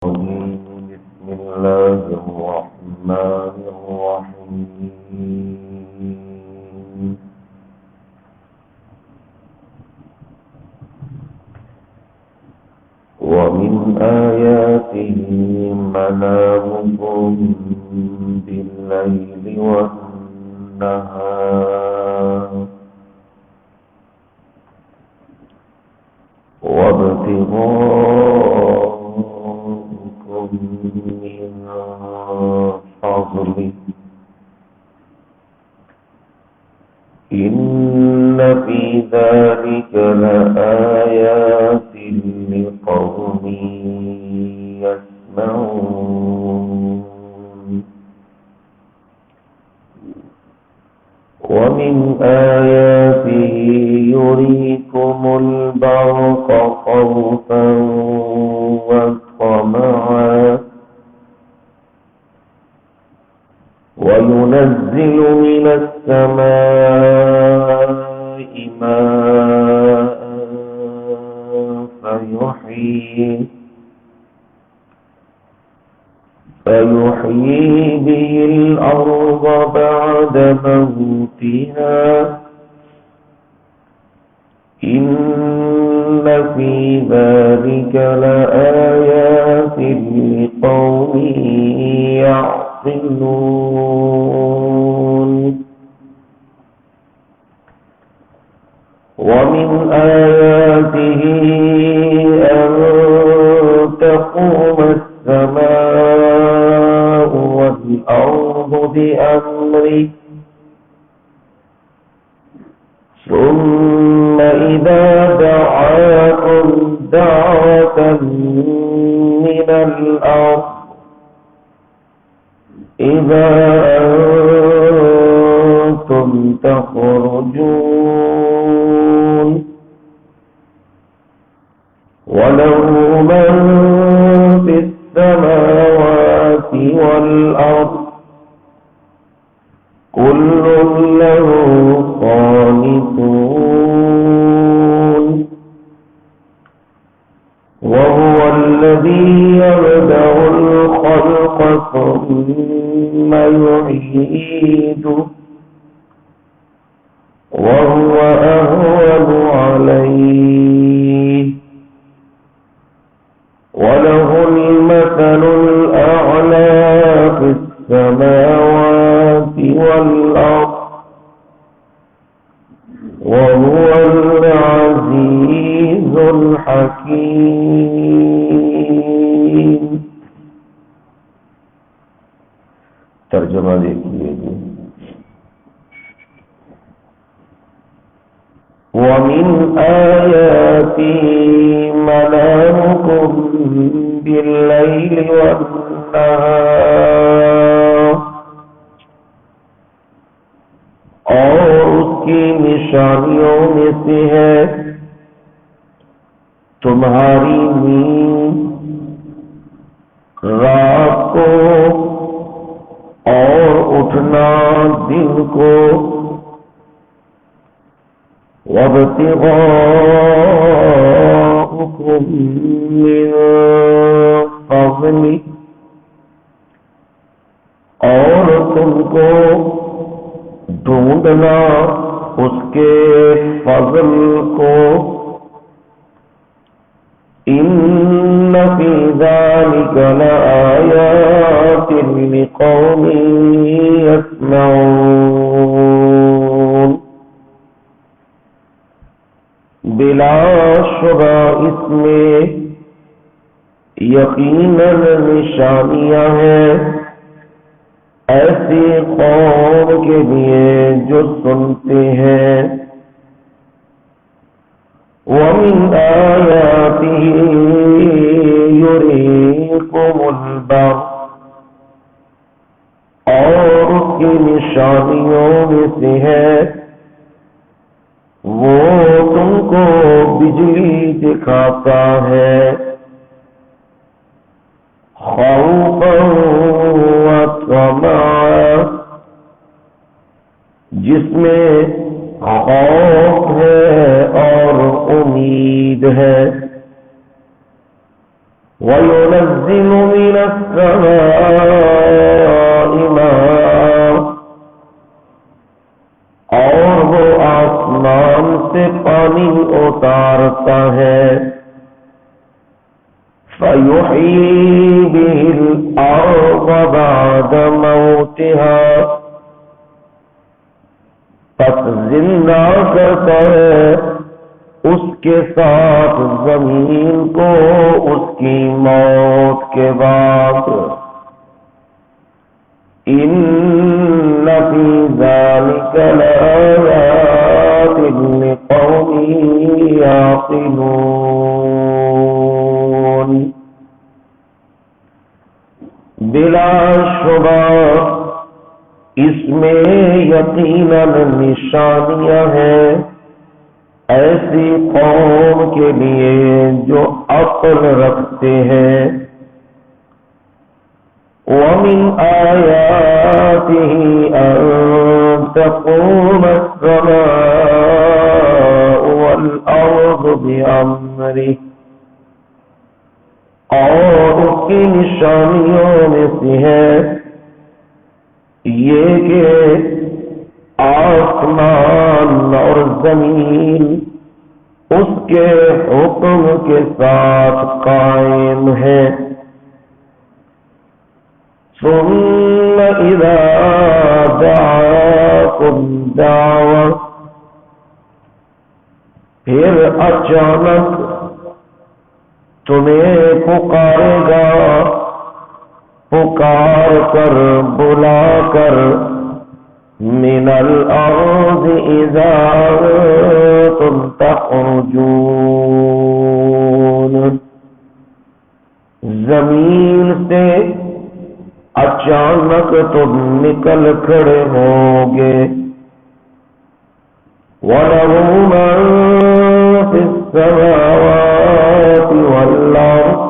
بسم الله الرحمن الرحيم. ومن آياته منامكم بالليل والنهار وابتغاءكم من فضله إن في ذلك لآيات لقوم يسمعون. ومن آياته يريكم البرق خوفا وطمعا وينزل من السماء ماء فيحيي به الأرض بعد موتها إن في ذلك لآيات لقوم يعقلون. ومن آياته أن تقوم السماء والأرض بأمره ثم إذا دعاكم دعوة من الأرض إذا أنتم تخرجون. وله من في السماوات والأرض كل له قانتون. وهو الذي يبدأ الخلق ثم يعيده وهو أهون عليه وله المثل الأعلى في السماوات والأرض وهو العزيز الحكيم. ترجمہ دیکھیے. ومن آياته منامكم بالليل والنهار اور اس کی نشانیوں میں سے ہے تمہاری نیند رات کو اور اٹھنا دن کو وابتغاءكم من فضله اور تم کو ڈھونڈنا اس کے فضل کو إن في ذلك لآيات لقوم يسمعون. بلا شبہ اس میں یقیناً نشانیاں ہیں ایسی قوم کے لیے جو سنتے ہیں. وَمِنْ آيَاتِهِ يُرِيكُمُ الْبَرْقَ اور اس کی نشانیوں میں سے ہے وہ تم کو بجلی دکھاتا ہے خوفا وطمعا جس میں خوف ہے اور امید ہے وَيُنَزِّلُ مِنَ السَّمَاءِ مَاءً اور وہ آسمان سے پانی اتارتا ہے فَيُحْيِي بِهِ الْأَرْضَ بَعْدَ مَوْتِهَا پس زندہ کرتا ہے اس کے ساتھ زمین کو اس کی موت کے بعد ان فی ذلک لآیات لقوم یعقلون بلا شبہ اس میں یقیناً نشانیاں ہیں ایسی قوم کے لیے جو عقل رکھتے ہیں وَمِنْ آيَاتِهِ أَن تَقُومَ السَّمَاءُ وَالْأَرْضُ بِأَمْرِهِ اور اس کی نشانیوں میں سے ہے یہ کہ آسمان اور زمین اس کے حکم کے ساتھ قائم ہے ثم اذا دعاكم دعوة پھر اچانک تمہیں پکارے گا پکار کر بلا کر من الارض اذا انتم تخرجون زمین سے اچانک تم نکل کھڑے ہوگے وَلَهُ مَن فِي السَّمَاوَاتِ وَالْأَرْضِ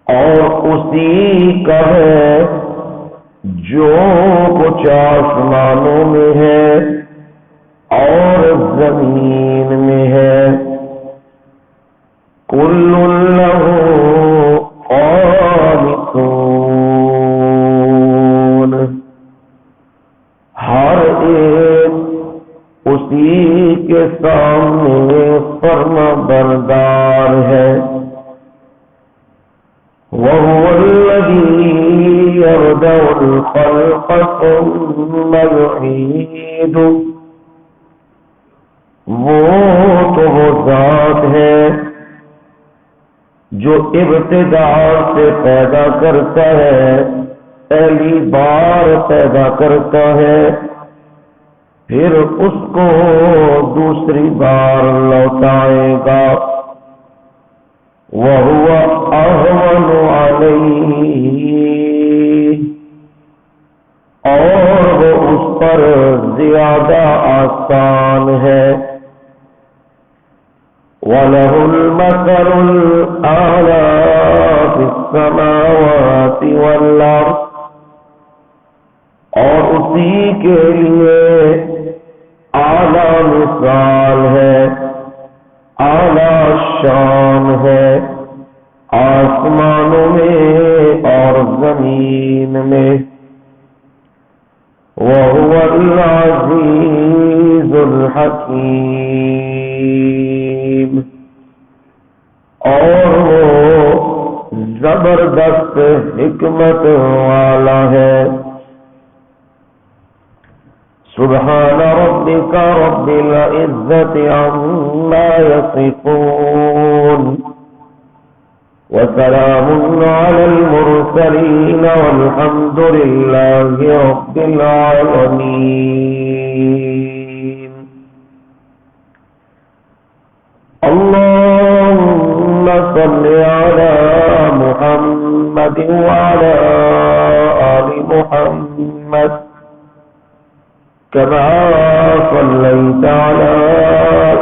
اور اسی کا ہے جو کچھ آسمانوں میں ہے اور زمین میں ہے کل لہ قانتون ہر ایک اسی کے سامنے فرما بردار ہے وَهُوَ الَّذِي يَبْدَأُ الْخَلْقَ ثُمَّ يُعِيدُهُ وہ تو وہ ذات ہے جو ابتدا سے پیدا کرتا ہے پہلی بار پیدا کرتا ہے پھر اس کو دوسری بار لوٹائے گا وَهُوَ أَهْوَنُ عَلَيْهِ اور وہ اس پر زیادہ آسان ہے وَلَهُ الْمَثَلُ الْأَعْلَى فِي السَّمَاوَاتِ وَالْأَرْضِ اور اسی کے لیے اعلیٰ مثال ہے اعلیٰ شان ہے آسمانوں میں اور زمین میں وَهُوَ الْعَزِيزُ الْحَكِيمُ اور وہ زبردست حکمت والا ہے سبحان ربك رب العزة عما يصفون وسلام على المرسلين والحمد لله رب العالمين اللهم صل على محمد وعلى آل محمد كما صليت على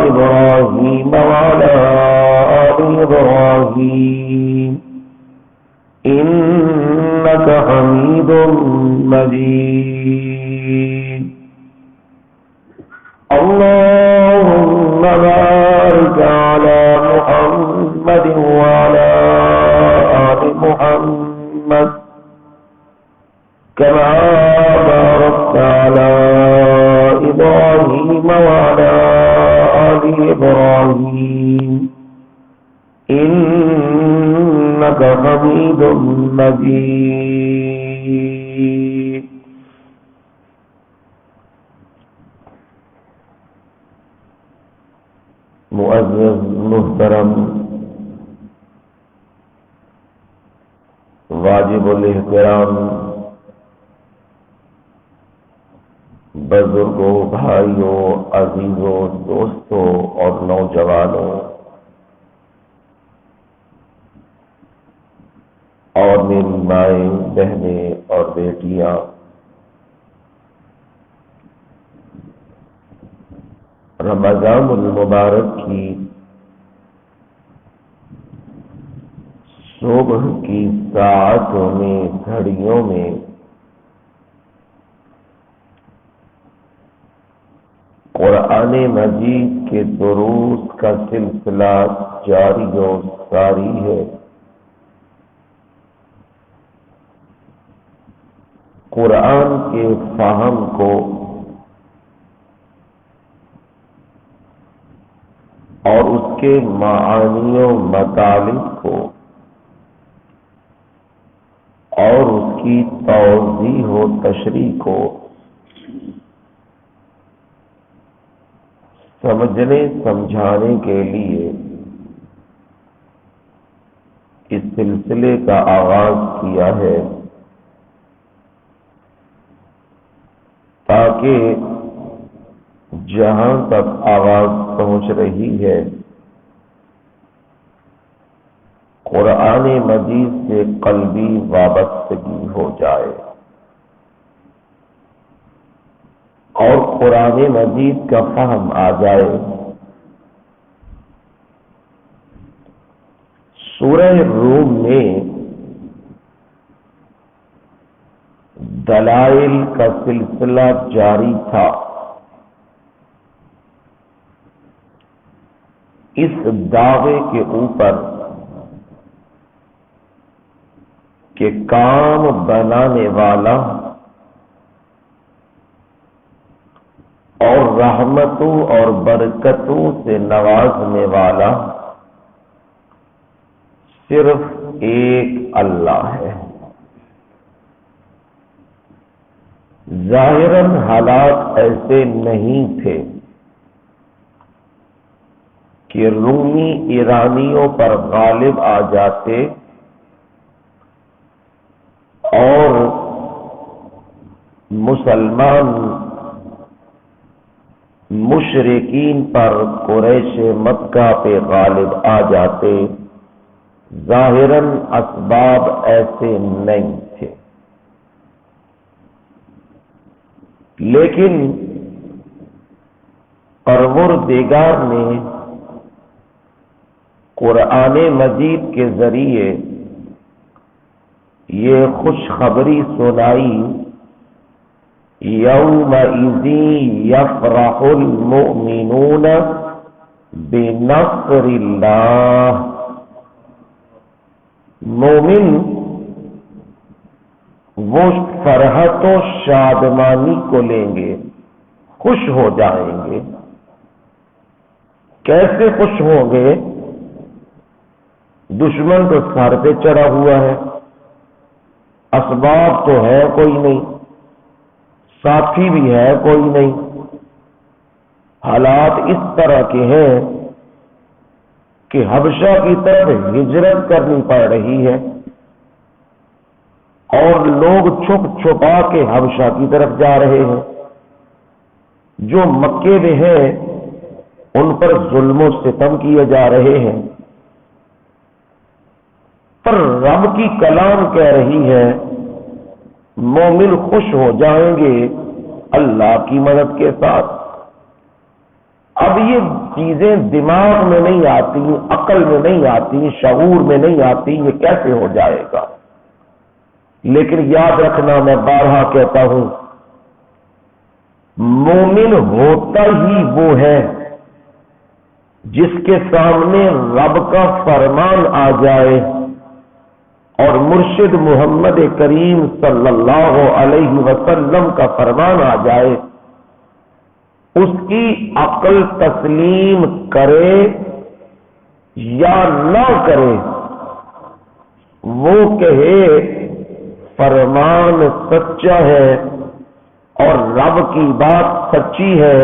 إبراهيم وعلى آل إبراهيم إنك حميد مجيد اللهم بارك على محمد وعلى محمد كما باركت على إبراهيم وعلى آل إبراهيم إنك حميد مجيد. معزز محترم واجب الاحترام بزرگوں، بھائیوں، عزیزوں، دوستوں اور نوجوانوں اور میری مائیں، بہنیں اور بیٹیاں، رمضان المبارک کی صبح کی ساعتوں میں، گھڑیوں میں قرآن مجید کے دروس کا سلسلہ جاری و ساری ہے. قرآن کے فہم کو اور اس کے معانی و مطالب کو اور اس کی توضیح و تشریح کو سمجھنے سمجھانے کے لیے اس سلسلے کا آغاز کیا ہے، تاکہ جہاں تک آواز پہنچ رہی ہے قرآن مجید سے قلبی وابستگی ہو جائے اور قرآن مجید کا فہم آ جائے. سورہ روم میں دلائل کا سلسلہ جاری تھا. اس دعوے کے اوپر کہ کام بنانے والا اور رحمتوں اور برکتوں سے نوازنے والا صرف ایک اللہ ہے. ظاہراً حالات ایسے نہیں تھے کہ رومی ایرانیوں پر غالب آ جاتے اور مسلمان مشرکین پر قریش مکہ پہ غالب آ جاتے. ظاہراً اسباب ایسے نہیں تھے، لیکن پروردگار نے قرآن مجید کے ذریعے یہ خوشخبری سنائی، یومئذ یفرح المؤمنون بنصر اللہ. مومن وہ فرحت و شادمانی کو لیں گے، خوش ہو جائیں گے. کیسے خوش ہوں گے؟ دشمن تو سر پہ چڑھا ہوا ہے، اسباب تو ہے کوئی نہیں، ساتھی بھی ہے کوئی نہیں، حالات اس طرح کے ہیں کہ حبشہ کی طرف ہجرت کرنی پڑ رہی ہے اور لوگ چھپ چھپا کے حبشہ کی طرف جا رہے ہیں. جو مکے میں ہیں ان پر ظلم و ستم کیے جا رہے ہیں، پر رب کی کلام کہہ رہی ہے مومن خوش ہو جائیں گے اللہ کی مدد کے ساتھ. اب یہ چیزیں دماغ میں نہیں آتی، عقل میں نہیں آتی، شعور میں نہیں آتی، یہ کیسے ہو جائے گا؟ لیکن یاد رکھنا، میں بارہا کہتا ہوں، مومن ہوتا ہی وہ ہے جس کے سامنے رب کا فرمان آ جائے اور مرشد محمد کریم صلی اللہ علیہ وسلم کا فرمان آ جائے، اس کی عقل تسلیم کرے یا نہ کرے، وہ کہے فرمان سچا ہے اور رب کی بات سچی ہے،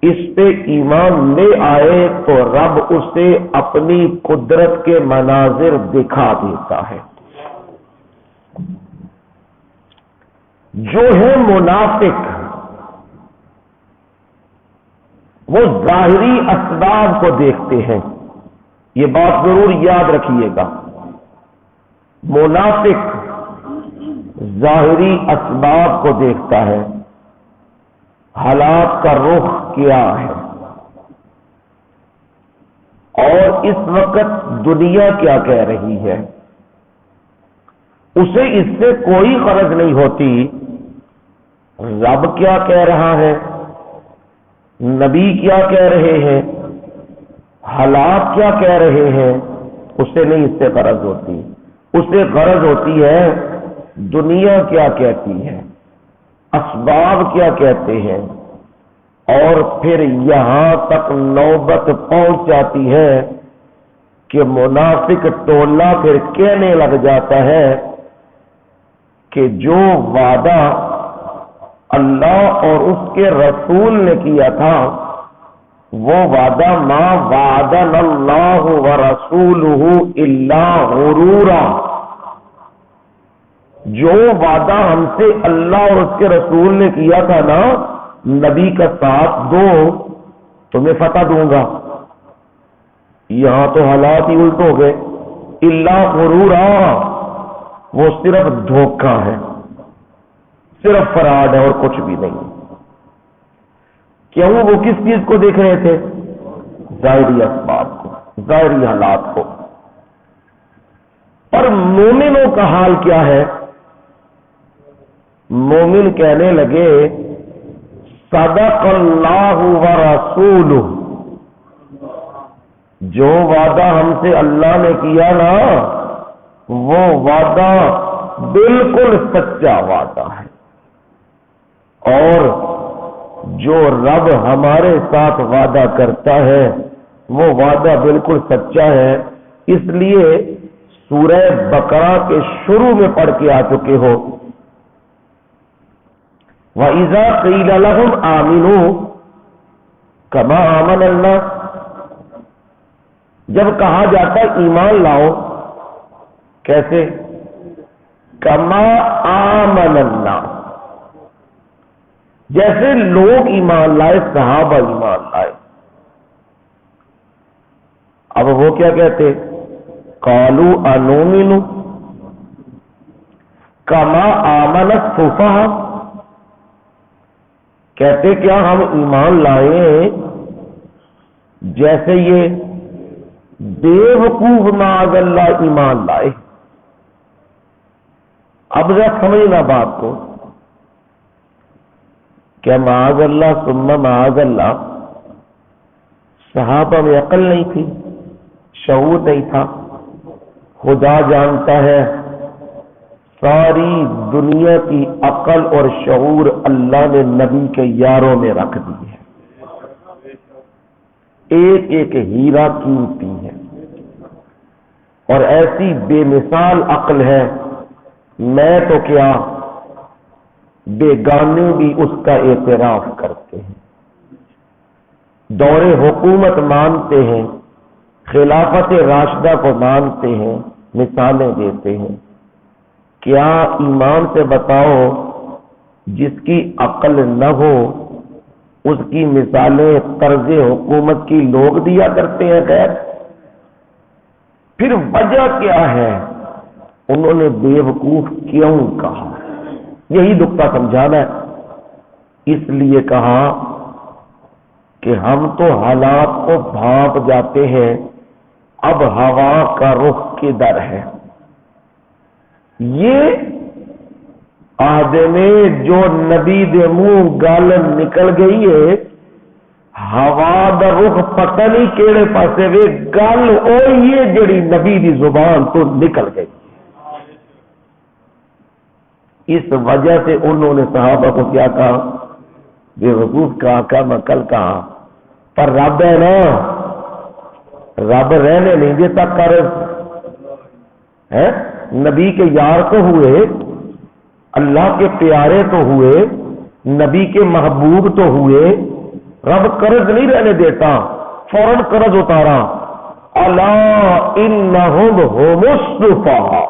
اس پہ ایمان لے آئے تو رب اسے اپنی قدرت کے مناظر دکھا دیتا ہے۔ جو ہے منافق، وہ ظاہری اسباب کو دیکھتے ہیں، یہ بات ضرور یاد رکھیے گا۔ منافق ظاہری اسباب کو دیکھتا ہے، حالات کا رخ کیا ہے، اور اس وقت دنیا کیا کہہ رہی ہے، اسے اس سے کوئی غرض نہیں ہوتی رب کیا کہہ رہا ہے، نبی کیا کہہ رہے ہیں، حالات کیا کہہ رہے ہیں، اسے نہیں اس سے غرض ہوتی، اسے غرض ہوتی ہے دنیا کیا کہتی ہے، اسباب کیا کہتے ہیں، اور پھر یہاں تک نوبت پہنچ جاتی ہے کہ منافق ٹولہ پھر کہنے لگ جاتا ہے کہ جو وعدہ اللہ اور اس کے رسول نے کیا تھا وہ وعدہ ما وعدنا اللہ ورسولہ الا غرورا، جو وعدہ ہم سے اللہ اور اس کے رسول نے کیا تھا نا، نبی کا ساتھ دو تمہیں فتح دوں گا، یہاں تو حالات ہی الٹ ہو گئے، الا غرورا، وہ صرف دھوکہ ہے، صرف فراڈ ہے اور کچھ بھی نہیں۔ کیوں؟ وہ کس چیز کو دیکھ رہے تھے؟ ظاہری اسباب کو، ظاہری حالات کو۔ اور مومنوں کا حال کیا ہے؟ مومن کہنے لگے صدق اللہ ورسولہ، جو وعدہ ہم سے اللہ نے کیا نا وہ وعدہ بالکل سچا وعدہ ہے، اور جو رب ہمارے ساتھ وعدہ کرتا ہے وہ وعدہ بالکل سچا ہے۔ اس لیے سورہ بقرہ کے شروع میں پڑھ کے آ چکے ہو، وَإِذَا قِيلَ لَهُمْ آمِنُوا كَمَا آمَنَ النَّاسُ، جب کہا جاتا ہے ایمان لاؤ، کیسے؟ کما آمن الناس، جیسے لوگ ایمان لائے، صحابہ ایمان لائے۔ اب وہ کیا کہتے؟ قالوا انؤمن کما آمن السفہاء، کہتے کیا ہم ایمان لائیں جیسے یہ بے وقوف معاذ اللہ ایمان لائے۔ اب ذرا سمجھنا بات کو، کیا معاذ اللہ ثم معاذ اللہ صحابہ میں عقل نہیں تھی، شعور نہیں تھا؟ خدا جانتا ہے ساری دنیا کی عقل اور شعور اللہ نے نبی کے یاروں میں رکھ دی ہے، ایک ایک ہیرا قیمتی ہے، اور ایسی بے مثال عقل ہے، میں تو کیا بیگانے بھی اس کا اعتراف کرتے ہیں، دور حکومت مانتے ہیں، خلافت راشدہ کو مانتے ہیں، مثالیں دیتے ہیں۔ کیا ایمان سے بتاؤ جس کی عقل نہ ہو اس کی مثالیں طرز حکومت کی لوگ دیا کرتے ہیں؟ خیر، پھر وجہ کیا ہے؟ انہوں نے بے وقوف کیوں کہا؟ یہی نقطہ سمجھانا ہے۔ اس لیے کہا کہ ہم تو حالات کو بھانپ جاتے ہیں، اب ہوا کا رخ کدھر ہے؟ یہ آدمی جو نبی دے منہ گل نکل گئی ہے، ہوا دا رخ پتہ نہیں کیڑے پاسے وے، گل وہی ہے جڑی نبی دی زبان تو نکل گئی۔ اس وجہ سے انہوں نے صحابہ کو کیا کہا؟ بیوقوف کہا، کم عقل کہا۔ پر رب ہے نا، رب رہنے نہیں دیتا قرض ہے۔ نبی کے یار تو ہوئے، اللہ کے پیارے تو ہوئے، نبی کے محبوب تو ہوئے، رب قرض نہیں رہنے دیتا، فوراً قرض اتارا۔ الا انہم هم الصفہاء،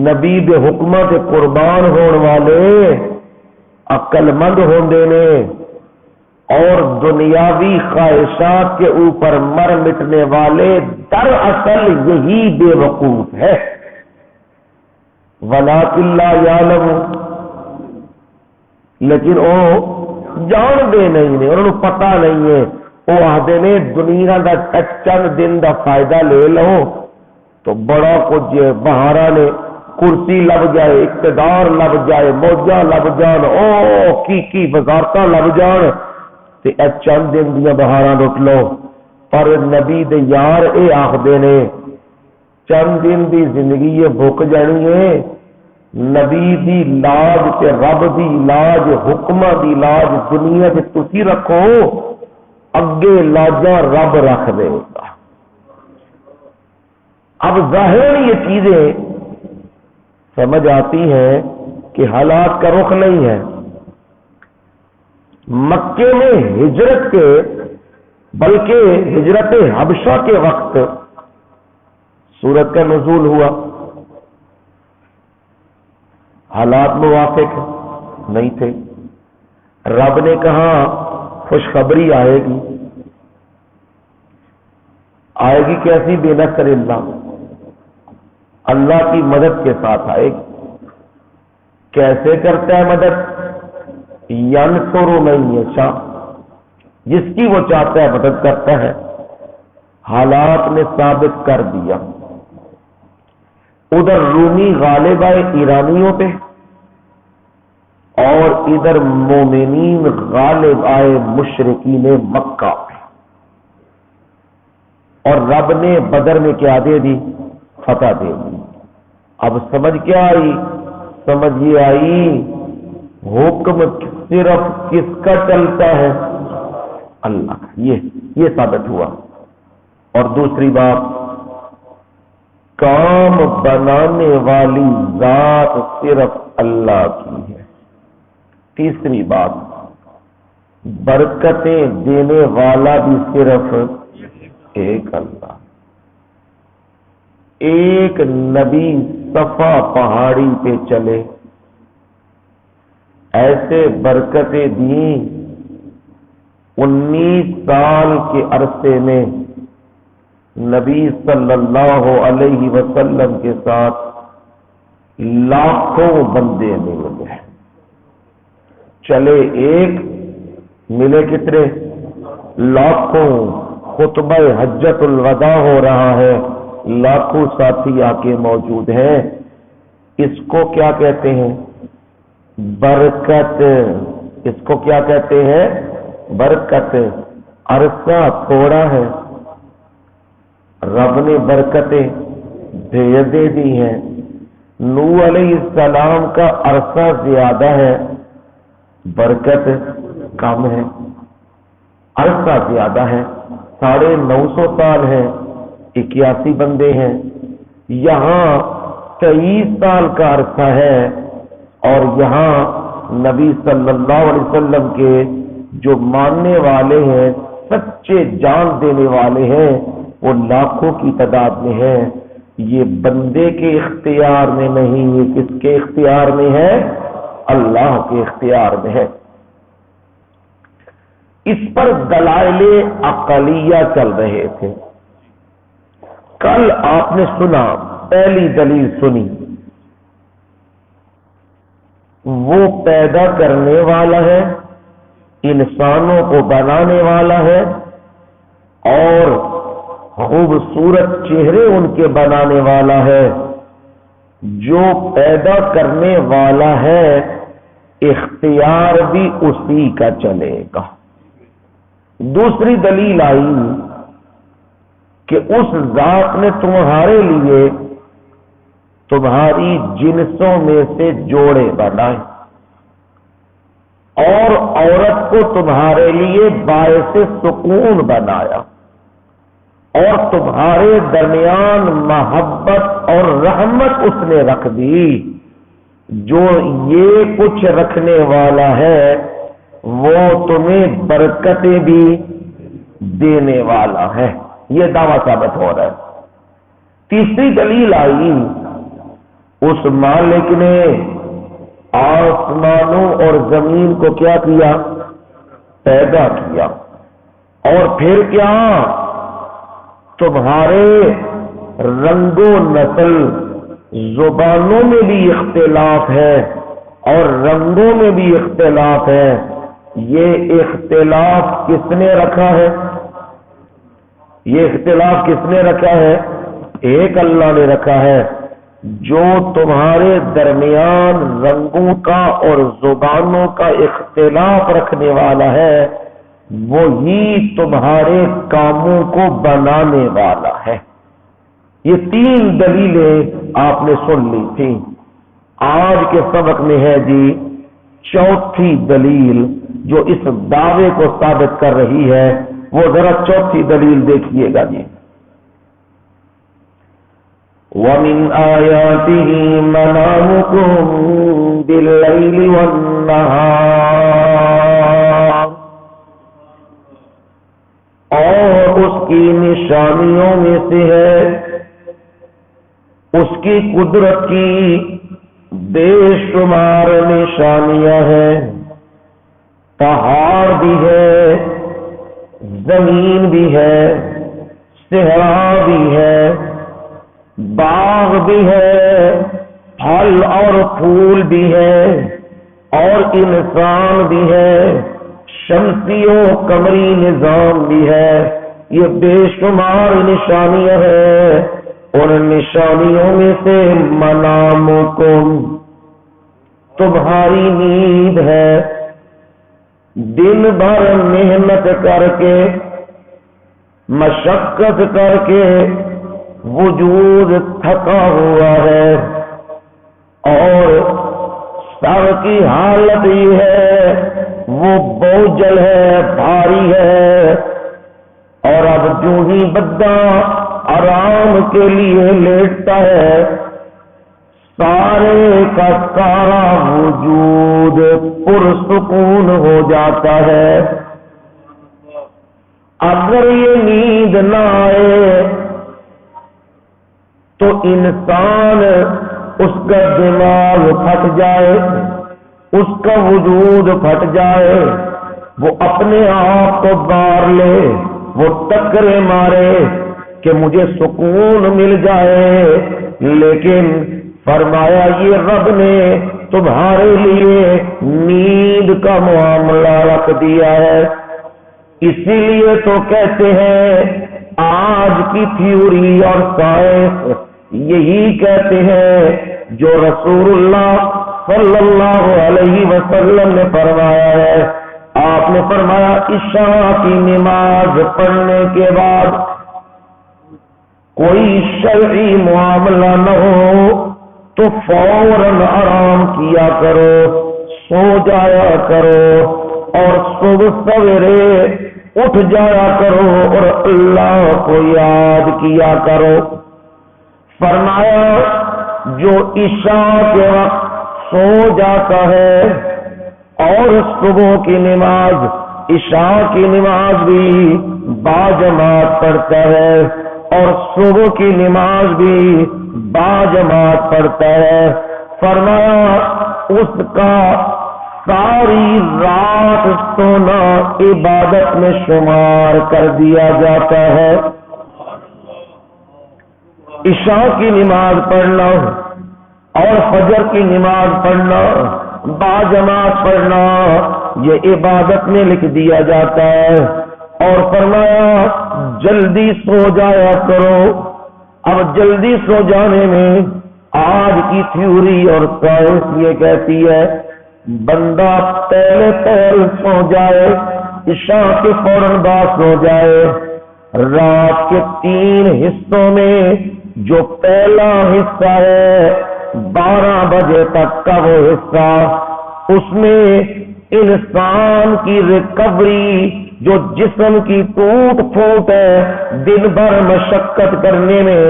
نبی دے حکمہ تے قربان ہون والے عقل مند ہوندے نے، اور دنیاوی خواہشات کے اوپر مر مٹنے والے دراصل یہی بے وقوف ہے۔ وَلَٰكِن لَّا يَعْلَمُونَ، لیکن وہ جان دے نہیں نے، انہوں پتہ نہیں ہے۔ وہ آدھے نے دنیا دا چند دن دا فائدہ لے لو تو بڑا کچھ بہارا نے کرسی لب جائے، اقتدار لب جائے، موجاں لب جان، او کی وزارتاں لب جان تے اے چند دن دیاں بہاراں لٹ لو۔ پر نبی دے یار اے آخدے نے چند دن دی زندگی یہ بھک جانی ہے، نبی دی لاج تے رب دی لاج، حکمہ دی لاج دنیا تے تسی رکھو، اگے لاجاں رب رکھ دے گا۔ اب ظاہر یہ چیزیں سمجھ آتی ہیں کہ حالات کا رخ نہیں ہے۔ مکے میں ہجرت کے بلکہ ہجرت حبشہ کے وقت سورت کا نزول ہوا، حالات موافق نہیں تھے۔ رب نے کہا خوشخبری آئے گی، آئے گی کیسی؟ بے نصر اللہ، اللہ کی مدد کے ساتھ آئے گی۔ کیسے کرتا ہے مدد؟ ینصر من یشاء، جس کی وہ چاہتا ہے مدد کرتا ہے۔ حالات نے ثابت کر دیا، ادھر رومی غالب آئے ایرانیوں پہ، اور ادھر مومنین غالب آئے مشرکین مکہ پہ، اور رب نے بدر میں کیا دے دی؟ فتح دے دی۔ اب سمجھ کیا آئی؟ سمجھ یہ آئی حکم صرف کس کا چلتا ہے؟ اللہ کا۔ یہ ثابت ہوا۔ اور دوسری بات، کام بنانے والی ذات صرف اللہ کی ہے۔ تیسری بات، برکتیں دینے والا بھی صرف ایک اللہ۔ ایک نبی صفا پہاڑی پہ چلے، ایسے برکتیں دیں 19 سال کے عرصے میں نبی صلی اللہ علیہ وسلم کے ساتھ لاکھوں بندے ملے۔ چلے ایک، ملے کتنے؟ لاکھوں۔ خطبہ حجت الوداع ہو رہا ہے، لاکھوں ساتھی آ کے موجود ہیں۔ اس کو کیا کہتے ہیں؟ برکت۔ اس کو کیا کہتے ہیں؟ برکت۔ عرصہ تھوڑا ہے، رب نے برکتیں دے دی ہیں۔ نوح علیہ السلام کا عرصہ زیادہ ہے، برکت کم ہے۔ عرصہ زیادہ ہے، 950 سال ہے، 81 بندے ہیں۔ یہاں 23 سال کا عرصہ ہے، اور یہاں نبی صلی اللہ علیہ وسلم کے جو ماننے والے ہیں، سچے جان دینے والے ہیں، وہ لاکھوں کی تعداد میں ہے۔ یہ بندے کے اختیار میں نہیں، یہ کس کے اختیار میں ہے؟ اللہ کے اختیار میں ہے۔ اس پر دلائل عقلیہ چل رہے تھے۔ کل آپ نے سنا، پہلی دلیل سنی، وہ پیدا کرنے والا ہے، انسانوں کو بنانے والا ہے، اور خوبصورت چہرے ان کے بنانے والا ہے۔ جو پیدا کرنے والا ہے اختیار بھی اسی کا چلے گا۔ دوسری دلیل آئی کہ اس ذات نے تمہارے لیے تمہاری جنسوں میں سے جوڑے بنائے اور عورت کو تمہارے لیے باعث سکون بنایا اور تمہارے درمیان محبت اور رحمت اس نے رکھ دی. جو یہ کچھ رکھنے والا ہے وہ تمہیں برکتیں بھی دینے والا ہے. یہ دعویٰ ثابت ہو رہا ہے. تیسری دلیل آئی، اس مالک نے آسمانوں اور زمین کو کیا کیا؟ پیدا کیا. اور پھر کیا؟ تمہارے رنگ و نسل، زبانوں میں بھی اختلاف ہے اور رنگوں میں بھی اختلاف ہے. یہ اختلاف کس نے رکھا ہے؟ یہ اختلاف کس نے رکھا ہے؟ ایک اللہ نے رکھا ہے. جو تمہارے درمیان رنگوں کا اور زبانوں کا اختلاف رکھنے والا ہے وہی تمہارے کاموں کو بنانے والا ہے. یہ تین دلیلیں آپ نے سن لی تھی. آج کے سبق میں ہے جی چوتھی دلیل جو اس دعوے کو ثابت کر رہی ہے. وہ ذرا چوتھی دلیل دیکھیے گا جی. وَمِنْ آيَاتِهِ مَنَامُكُمْ بِاللَّيْلِ وَالنَّهَارِ، اور اس کی نشانیوں میں سے ہے اس کی قدرت کی بے شمار نشانیاں ہیں. پہاڑ بھی ہے، زمین بھی ہے، صحرا بھی ہے، باغ بھی ہے، پھل اور پھول بھی ہے، اور انسان بھی ہے، شمسی و قمری نظام بھی ہے. یہ بے شمار نشانیاں ہیں. ان نشانیوں میں سے منامکم، تمہاری نیند ہے. دن بھر محنت کر کے، مشقت کر کے وجود تھکا ہوا ہے اور سر کی حالت یہ ہے وہ بوجھل ہے، بھاری ہے. اور اب جو ہی بندہ آرام کے لیے لیٹتا ہے سارے کا سارا وجود پرسکون ہو جاتا ہے. اگر یہ نیند نہ آئے تو انسان، اس کا دماغ پھٹ جائے، اس کا وجود پھٹ جائے، وہ اپنے آپ کو مار لے، وہ ٹکرے مارے کہ مجھے سکون مل جائے. لیکن فرمایا یہ رب نے تمہارے لیے نیند کا معاملہ رکھ دیا ہے. اسی لیے تو کہتے ہیں آج کی تھیوری اور سائنس یہی کہتے ہیں جو رسول اللہ صلی اللہ علیہ وسلم نے فرمایا ہے. آپ نے فرمایا عشاء کی نماز پڑھنے کے بعد کوئی شرعی معاملہ نہ ہو تو فوراً آرام کیا کرو، سو جایا کرو اور صبح سویرے اٹھ جایا کرو اور اللہ کو یاد کیا کرو. فرمایا جو عشاء کے وقت سو جاتا ہے اور صبح کی نماز، عشاء کی نماز بھی باجماعت پڑھتا ہے اور صبح کی نماز بھی باجماعت پڑھتا ہے، فرمایا اس کا ساری رات سونا عبادت میں شمار کر دیا جاتا ہے. عشاء کی نماز پڑھنا اور فجر کی نماز پڑھنا، باجماعت پڑھنا، یہ عبادت میں لکھ دیا جاتا ہے. اور فرمایا جلدی سو جایا کرو. اب جلدی سو جانے میں آج کی تھیوری اور سائنس یہ کہتی ہے بندہ پہلے سو جائے، عشاء کے فوراً بعد سو جائے، رات کے 3 حصوں میں جو پہلا حصہ ہے 12 بجے تک کا وہ حصہ، اس میں انسان کی ریکوری، جو جسم کی ٹوٹ پھوٹ ہے، دن بھر مشقت کرنے میں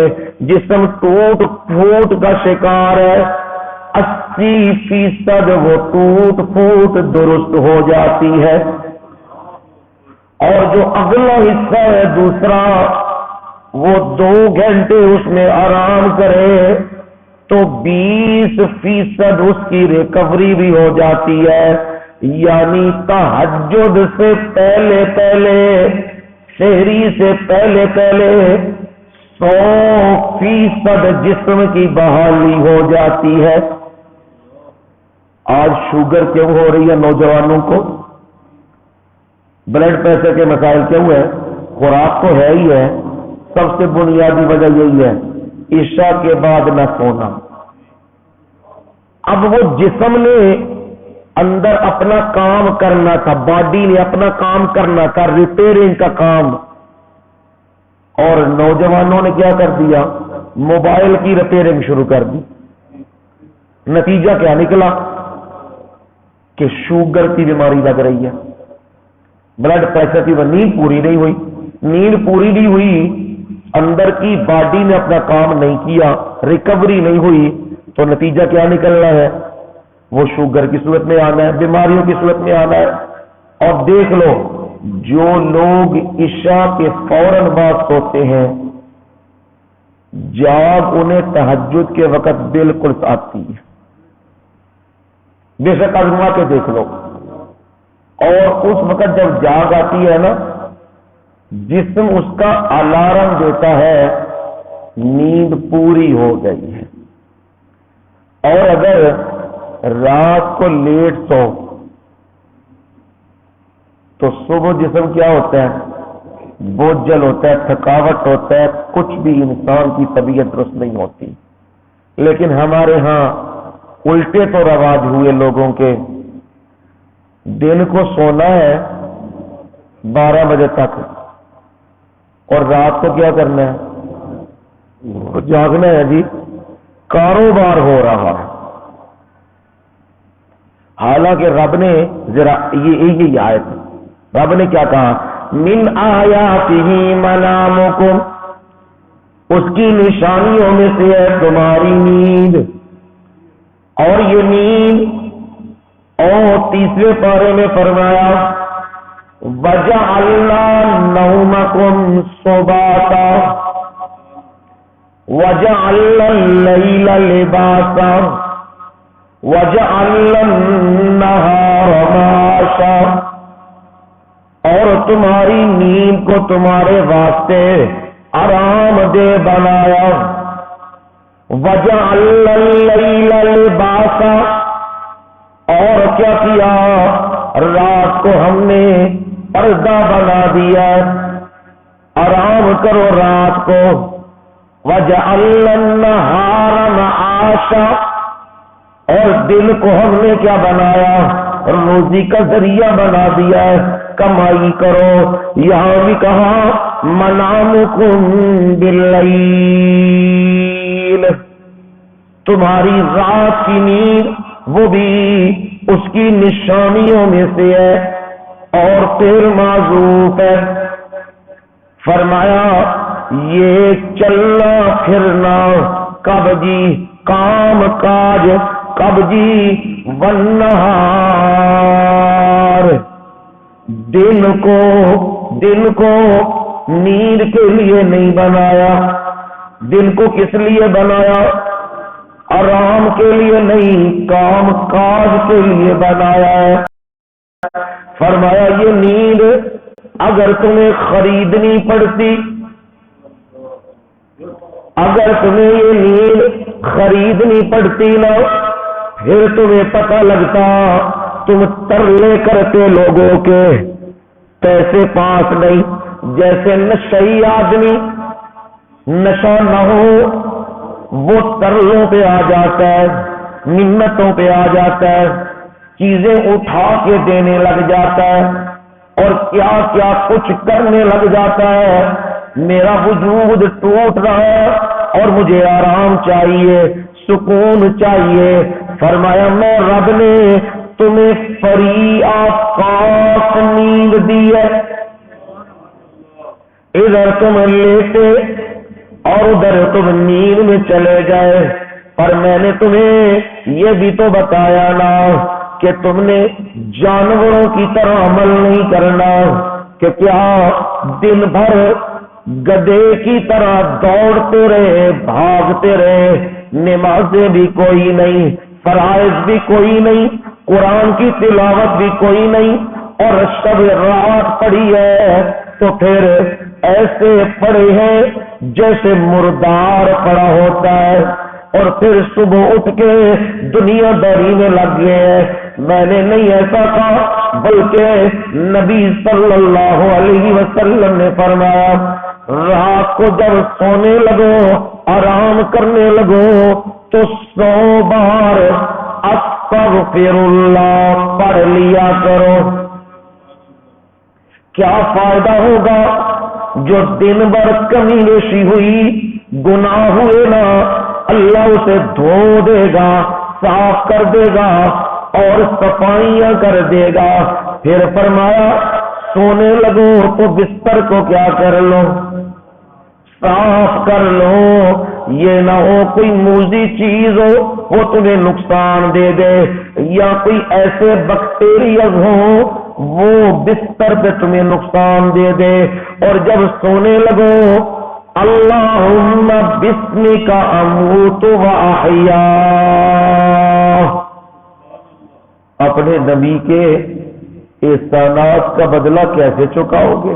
جسم ٹوٹ پھوٹ کا شکار ہے، 80% وہ ٹوٹ پھوٹ درست ہو جاتی ہے۔ اور جو اگلا حصہ ہے دوسرا، وہ 2 گھنٹے اس میں آرام کرے تو 20% اس کی ریکوری بھی ہو جاتی ہے۔ یعنی تہجد سے پہلے پہلے، سحری سے پہلے پہلے 100% جسم کی بحالی ہو جاتی ہے۔ آج شوگر کیوں ہو رہی ہے نوجوانوں کو؟ بلڈ پریشر کے مسائل کیوں ہے؟ خوراک تو ہے ہی ہے، سب سے بنیادی وجہ یہی ہے، عشاء کے بعد نہ سونا۔ اب وہ جسم نے اندر اپنا کام کرنا تھا، باڈی نے اپنا کام کرنا تھا، ریپیئرنگ کا کام، اور نوجوانوں نے کیا کر دیا؟ موبائل کی ریپیئرنگ شروع کر دی۔ نتیجہ کیا نکلا؟ کہ شوگر کی بیماری لگ رہی ہے، بلڈ پریشر کی، نیند پوری نہیں ہوئی، نیند پوری نہیں ہوئی، اندر کی باڈی نے اپنا کام نہیں کیا، ریکوری نہیں ہوئی، تو نتیجہ کیا نکلنا ہے؟ وہ شوگر کی صورت میں آنا ہے، بیماریوں کی صورت میں آنا ہے۔ اور دیکھ لو، جو لوگ عشاء کے فوراً بعد سوتے ہیں، جاگ انہیں تہجد کے وقت بالکل آتی ہے، بے شک آزما کے دیکھ لو۔ اور اس وقت جب جاگ آتی ہے نا، جسم اس کا الارم دیتا ہے نیند پوری ہو گئی ہے۔ اور اگر رات کو لیٹ سو تو صبح جسم کیا ہوتا ہے؟ بوجھل ہوتا ہے، تھکاوٹ ہوتا ہے، کچھ بھی انسان کی طبیعت درست نہیں ہوتی۔ لیکن ہمارے ہاں الٹے تو رواج ہوئے لوگوں کے، دن کو سونا ہے 12 بجے تک، اور رات کو کیا کرنا ہے؟ جاگنا ہے جی، کاروبار ہو رہا ہے۔ حالانکہ رب نے ذرا یہ آیت، رب نے کیا کہا؟ من آیاتہ منامکم، اس کی نشانیوں میں سے ہے تمہاری نیند۔ اور یہ نیند، اور تیسرے پارے میں فرمایا وَجَعَلْنَا نَوْمَكُمْ سُبَاتًا وَجَعَلْنَا اللَّيْلَ لِبَاسًا وَجَعَلْنَا النَّهَارَ مَعَاشًا، اور تمہاری نیند کو تمہارے واسطے آرام دہ بنایا۔ وَجَعَلْنَا اللَّيْلَ لِبَاسًا، اور کیا کیا؟ رات کو ہم نے پردہ بنا دیا، آرام کرو رات کو۔ وَجَعَلْنَا النَّهَارَ مَعَاشًا، اور دن کو ہم نے کیا بنایا؟ روزی کا ذریعہ بنا دیا ہے، کمائی کرو۔ یہاں بھی کہا منامکم باللیل، تمہاری رات کی نیند وہ بھی اس کی نشانیوں میں سے ہے، اور پھر معذوف ہے۔ فرمایا یہ چلنا پھرنا کب جی؟ کام کاج کب جی؟ والنہار، دن کو نیند کے لیے نہیں بنایا، دن کو کس لیے بنایا؟ آرام کے لیے نہیں، کام کاج کے لیے بنایا ہے۔ فرمایا یہ نیند اگر تمہیں خریدنی پڑتی، اگر تمہیں یہ نیند خریدنی پڑتی نا، پھر تمہیں پتہ لگتا، تم ترلے کرتے لوگوں کے، پیسے پاس نہیں۔ جیسے نشئی آدمی، نشہ نہ ہو وہ ترلوں پہ آ جاتا ہے، منتوں پہ آ جاتا ہے، چیزیں اٹھا کے دینے لگ جاتا ہے، اور کیا کیا کچھ کرنے لگ جاتا ہے۔ میرا وجود ٹوٹ رہا ہے، اور مجھے آرام چاہیے، سکون چاہیے۔ فرمایا میں رب نے تمہیں فری خاص نیند دی ہے، ادھر تم لیٹے اور ادھر تم نیند میں چلے گئے، پر میں نے تمہیں یہ بھی تو بتایا نا کہ تم نے جانوروں کی طرح عمل نہیں کرنا، کہ کیا دن بھر گدے کی طرح دوڑتے رہے، بھاگتے رہے، نمازیں بھی کوئی نہیں، فرائض بھی کوئی نہیں، قرآن کی تلاوت بھی کوئی نہیں، اور شب رات پڑی ہے تو پھر ایسے پڑے ہیں جیسے مردار پڑا ہوتا ہے، اور پھر صبح اٹھ کے دنیا داری میں لگ گئے ہیں۔ میں نے نہیں ایسا کہا، بلکہ نبی صلی اللہ علیہ وسلم نے فرمایا رات کو جب سونے لگو، آرام کرنے لگو تو 100 بار استغفر اللہ پڑھ لیا کرو۔ کیا فائدہ ہوگا؟ جو دن بھر کمی بیشی ہوئی، گناہ ہوئے نا، اللہ اسے دھو دے گا، صاف کر دے گا اور صفائیاں کر دے گا۔ پھر فرمایا سونے لگو تو بستر کو کیا کر لو، صاف کر لو، یہ نہ ہو کوئی موذی چیز ہو وہ تمہیں نقصان دے دے، یا کوئی ایسے بیکٹیریاز ہوں وہ بستر پہ تمہیں نقصان دے دے۔ اور جب سونے لگو اللہم بسمک اموت و احیا، اپنے نبی کے احسانات کا بدلہ کیسے چکاؤ گے؟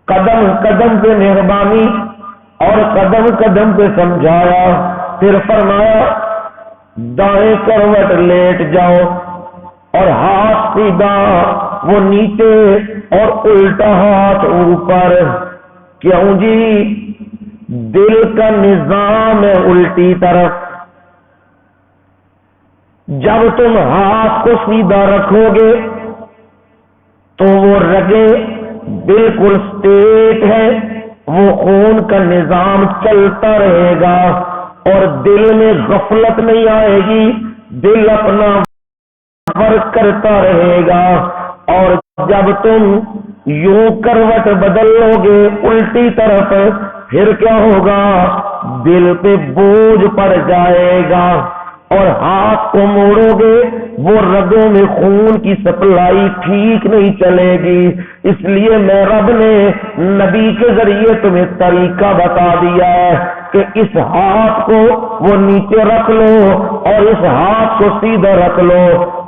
قدم قدم پہ مہربانی اور قدم قدم پہ سمجھایا، پھر فرمایا دائیں کروٹ لیٹ جاؤ اور ہاتھ سیدھا وہ نیچے اور الٹا ہاتھ اوپر۔ کیوں جی؟ دل کا نظام ہے الٹی طرف، جب تم ہاتھ کو سیدھا رکھو گے تو وہ رگے بالکل سٹیٹ ہے، وہ خون کا نظام چلتا رہے گا اور دل میں غفلت نہیں آئے گی، دل اپنا ورک کرتا رہے گا۔ اور جب تم یوں کروٹ بدل لو گے الٹی طرف، پھر کیا ہوگا؟ دل پہ بوجھ پڑ جائے گا، اور ہاتھ کو موڑو گے وہ رگوں میں خون کی سپلائی ٹھیک نہیں چلے گی۔ اس لیے میں رب نے نبی کے ذریعے تمہیں طریقہ بتا دیا ہے کہ اس ہاتھ کو وہ نیچے رکھ لو اور اس ہاتھ کو سیدھا رکھ لو،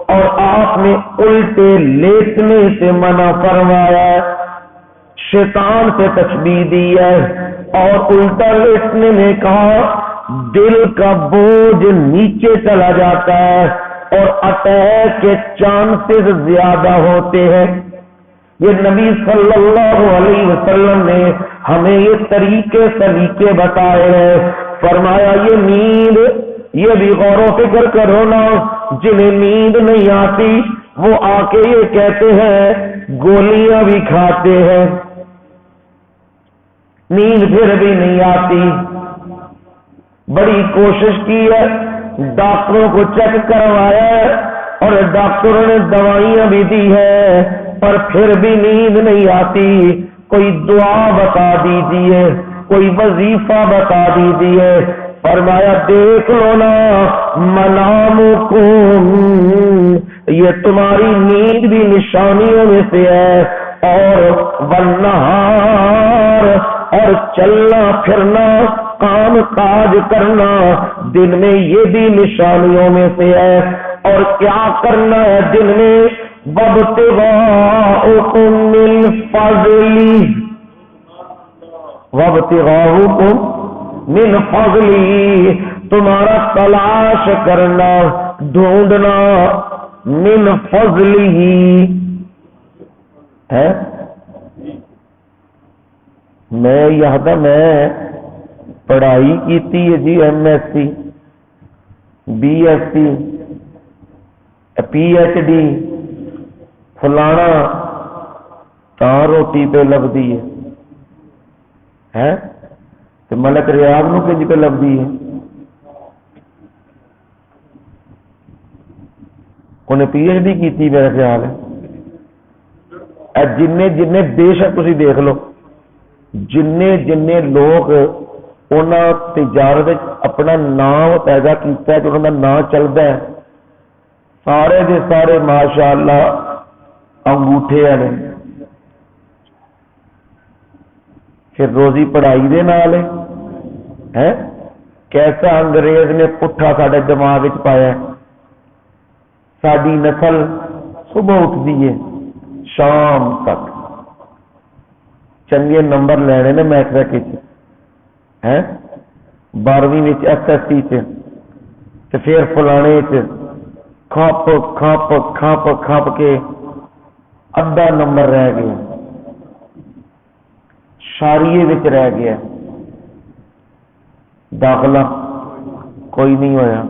اور آپ نے الٹے لیٹنے سے منع فرمایا ہے، شیطان سے تشبیہ دی ہے، اور الٹا لیٹنے میں کہا دل کا بوجھ نیچے چلا جاتا ہے اور اٹیک کے چانسز زیادہ ہوتے ہیں۔ یہ نبی صلی اللہ علیہ وسلم نے ہمیں یہ طریقے بتائے ہیں۔ فرمایا یہ نیند، یہ بھی غور و فکر کرو نا، جنہیں نیند نہیں آتی وہ آ کے یہ کہتے ہیں گولیاں بھی کھاتے ہیں، نیند پھر بھی نہیں آتی، بڑی کوشش کی ہے، ڈاکٹروں کو چیک کروایا ہے اور ڈاکٹروں نے دوائیاں بھی دی ہے، پر پھر بھی نیند نہیں آتی۔ کوئی دعا بتا دیجیے، کوئی وظیفہ بتا دیجیے۔ فرمایا دیکھ لو نا منامکم، یہ تمہاری نیند بھی نشانیوں میں سے ہے، اور والنہار، اور چلنا پھرنا کام کاج کرنا دن میں یہ بھی نشانیوں میں سے ہے۔ اور کیا کرنا ہے دن میں؟ وابتغاؤکم من فضلی، وابتغاؤکم من فضلی، تمہارا تلاش کرنا، ڈھونڈنا، من فضلی ہے۔ میں یہاں میں پڑھائی کی جی M S C, B S C, P H D, فلانا تا روٹی پہ لبدی ہے۔ تو ملک ریاض نو کنج پہ لبھی ہے؟ انہیں پی ایچ ڈی کی میرا خیال ہے. جن بے شک تھی دیکھ لو جن لوگ انہاں تجارت اپنا نام پیدا کیتا ہے کہ انہوں کا نام چلتا ہے سارے دے سارے ماشاء اللہ انگوٹھے والے. پھر روزی پڑھائی دے نال ہے. کیسا انگریز نے پٹھا سارے دماغ پایا. ساری نسل صبح اٹھتی ہے شام تک چنگے نمبر لینے نے میٹرک ہے 12ویں ایس ایس سی پھر فلانے کھپ کھپ کھپ کھپ کے ادھا نمبر رہ گیا شاریے رہ گیا داخلہ کوئی نہیں ہویا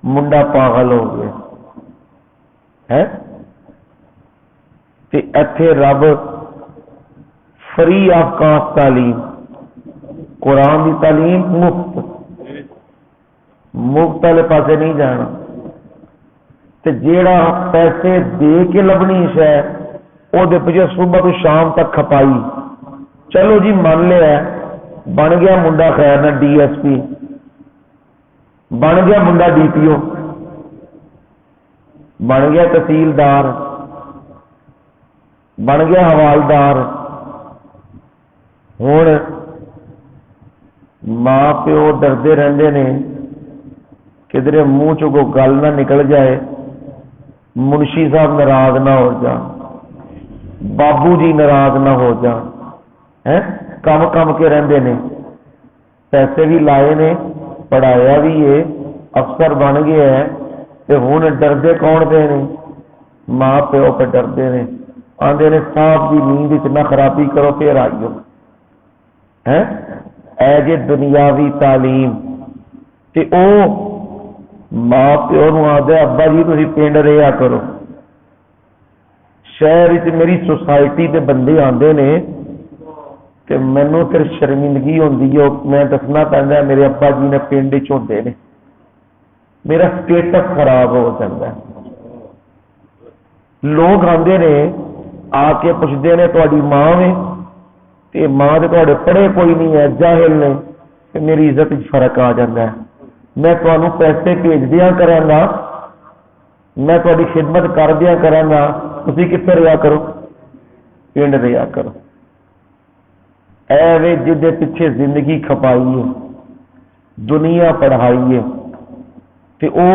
منڈا پاگل ہو گیا ہے. ایتھے رب فری آف کاسٹ تعلیم قرآن کی تعلیم مفت والے پاسے نہیں جانا. تے جیڑا پیسے دے کے لبنی شے وہ پیچھے صبح تو شام تک کھپائی. چلو جی مان لیا بن گیا منڈا خیر نہ ڈی ایس پی بن گیا منڈا ڈی پی او بن گیا تحصیلدار بن گیا حوالدار. ہوں ماں پیو ڈردے رہندے نے کدھر منہ چ کوئی گل نہ نکل جائے منشی صاحب ناراض نہ ہو جان بابو جی ناراض نہ ہو جان. کم کم کے رہندے نے پیسے بھی لائے نے پڑھایا بھی ہے افسر بن گیا ہے. ہوں ڈردے کون پہ نے ماں پیو پہ ڈردے نے آدھے نے صاحب کی نیند نہ خرابی کرو پھر آئیو. اے جے دنیاوی تعلیم تے او ماں پیو نو آدھے ابا جی تھی پنڈ رہا کرو. شہر میری سوسائٹی کے بندے آتے نے تے مینوں پھر شرمندگی ہوندی ہے میں دسنا پہنتا ہے میرے ابا جی نے پنڈ چوندے نے میرا سٹیٹس خراب ہو جاتا ہے. لوگ آتے نے آ کے پوچھتے ہیں تاری ماں میں تے ماں تے تواڈے پڑھے کوئی نہیں ہے جاہل نے تے میری عزت فرق آ جاتا ہے. میں تمہیں پیسے بھیج دیا کرا میں تاری خدمت کر دیا کرا تھی کتنے رہا کرو پنڈ رہا کرو. اے جہد پیچھے زندگی کھپائی ہے دنیا پڑھائی ہے تے او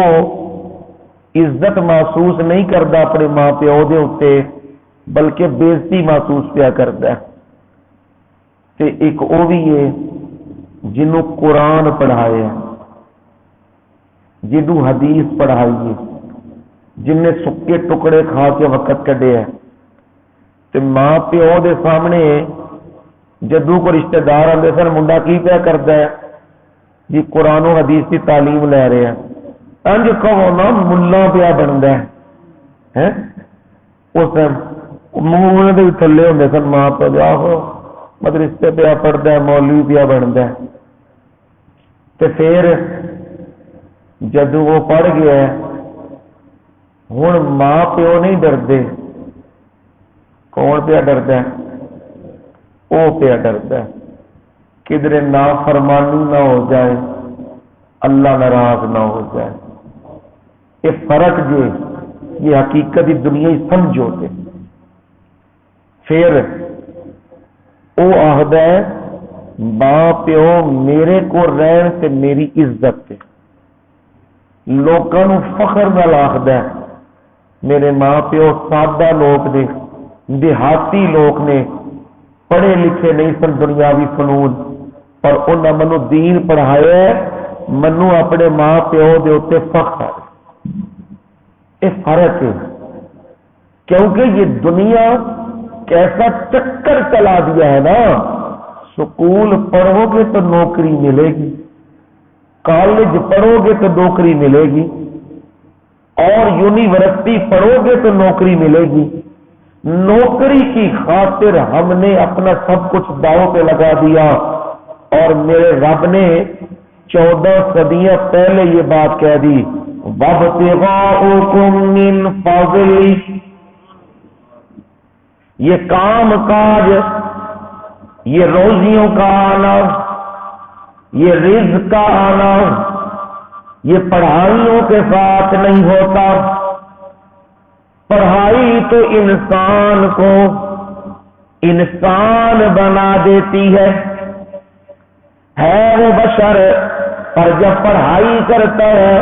عزت محسوس نہیں کرتا اپنے ماں پیو دے اتنے بلکہ بےزتی محسوس پیا کرتا ہے. تے ایک وہ بھی ہے جنوں قرآن پڑھایا جنوں حدیث پڑھائی ہے جن نے سکے ٹکڑے کھا کے وقت کڈے ہے. تے ماں پیو دے سامنے جدو کو رشتہ دار آتے سن منڈا کی پیا کرتا ہے جی قرآن و حدیث کی تعلیم لے رہے ہیں انج کہو نا ملا پیا بنتا ہے. اس منہ کے تھلے ہوتے سن ماں پیو آہو مدرسے پیا پڑھتا ہے مولوی پیا بنتا ہے. تے پھر جدو وہ پڑھ گیا ہوں ماں پیو نہیں ڈرتے کون پیا ڈرتا ہے وہ پیا ڈرتا ہے کدھر نافرمانی نہ ہو جائے اللہ ناراض نہ ہو جائے. یہ فرق جو یہ حقیقت دنیا ہی سمجھو تے پھر وہ آخد ہے ماں پیو میرے کو رہن تے میری عزت تے لوگوں فخر نال آخد ہے میرے ماں پیو سادہ لوگ نے دیہاتی لوگ نے پڑھے لکھے نہیں سن دنیاوی فنون پر انہوں نے منو دین پڑھایا منو اپنے ماں پیو دے اتنے فخر ہے. یہ فرق ہے کیونکہ یہ دنیا کیسا چکر چلا دیا ہے نا. سکول پڑھو گے تو نوکری ملے گی کالج پڑھو گے تو نوکری ملے گی اور یونیورسٹی پڑھو گے تو نوکری ملے گی. نوکری کی خاطر ہم نے اپنا سب کچھ داؤ پہ لگا دیا اور میرے رب نے 14 صدیاں پہلے یہ بات کہہ دی، وَابْتِغَاؤُكُم مِّن فَضْلِهِ، یہ کام کاج، یہ روزیوں کا آنا، یہ رزق کا آنا، یہ پڑھائیوں کے ساتھ نہیں ہوتا۔ پڑھائی تو انسان کو انسان بنا دیتی ہے وہ بشر، پر جب پڑھائی کرتا ہے،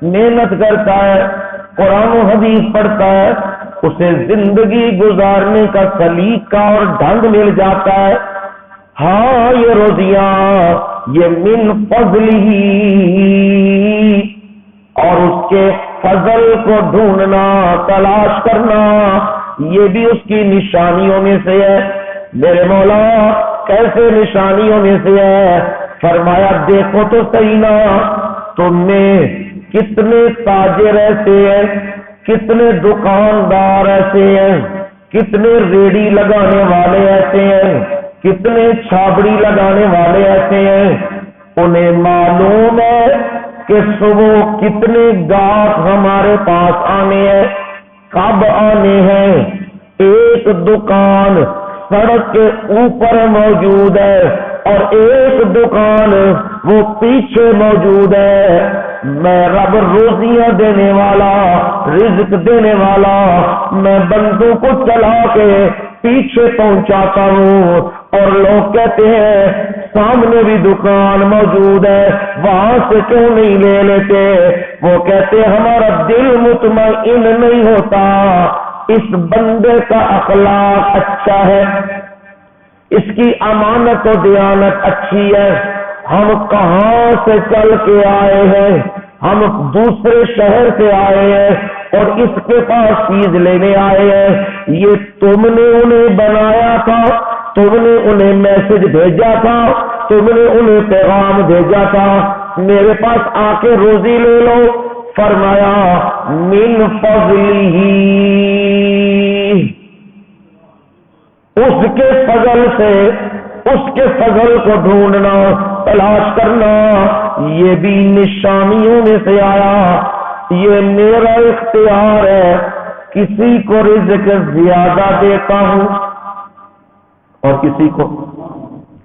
محنت کرتا ہے، قرآن و حدیث پڑھتا ہے، اسے زندگی گزارنے کا سلیقہ اور ڈھنگ مل جاتا ہے۔ ہاں یہ روزیاں، یہ من فضل ہی، اور اس کے فضل کو ڈھونڈنا، تلاش کرنا، یہ بھی اس کی نشانیوں میں سے ہے۔ میرے مولا کیسے نشانیوں میں سے ہے؟ فرمایا دیکھو تو صحیح نا، تم میں کتنے تاجر ایسے ہیں، کتنے دکاندار ایسے ہیں، کتنے ریڑی لگانے والے ایسے ہیں، کتنے چھابڑی لگانے والے ایسے ہیں، انہیں معلوم ہے کہ صبح کتنے گاہک ہمارے پاس آنے ہیں، کب آنے ہیں۔ ایک دکان سڑک کے اوپر موجود ہے اور ایک دکان وہ پیچھے موجود ہے۔ میں رب روزیاں دینے والا، رزق دینے والا، میں بندوں کو چلا کے پیچھے پہنچاتا ہوں، اور لوگ کہتے ہیں سامنے بھی دکان موجود ہے، وہاں سے کیوں نہیں لے لیتے؟ وہ کہتے ہمارا دل مطمئن نہیں ہوتا، اس بندے کا اخلاق اچھا ہے، اس کی امانت و دیانت اچھی ہے، ہم کہاں سے چل کے آئے ہیں، ہم دوسرے شہر سے آئے ہیں اور اس کے پاس چیز لینے آئے ہیں، یہ تم نے انہیں بنایا تھا، تم نے انہیں میسج بھیجا تھا، تم نے انہیں پیغام بھیجا تھا، میرے پاس آ کے روزی لے لو۔ فرمایا من فضلہ، اس کے فضل سے، اس کے فضل کو ڈھونڈنا، تلاش کرنا، یہ بھی نشانیوں میں سے آیا۔ یہ میرا اختیار ہے، کسی کو رزق زیادہ دیتا ہوں اور کسی کو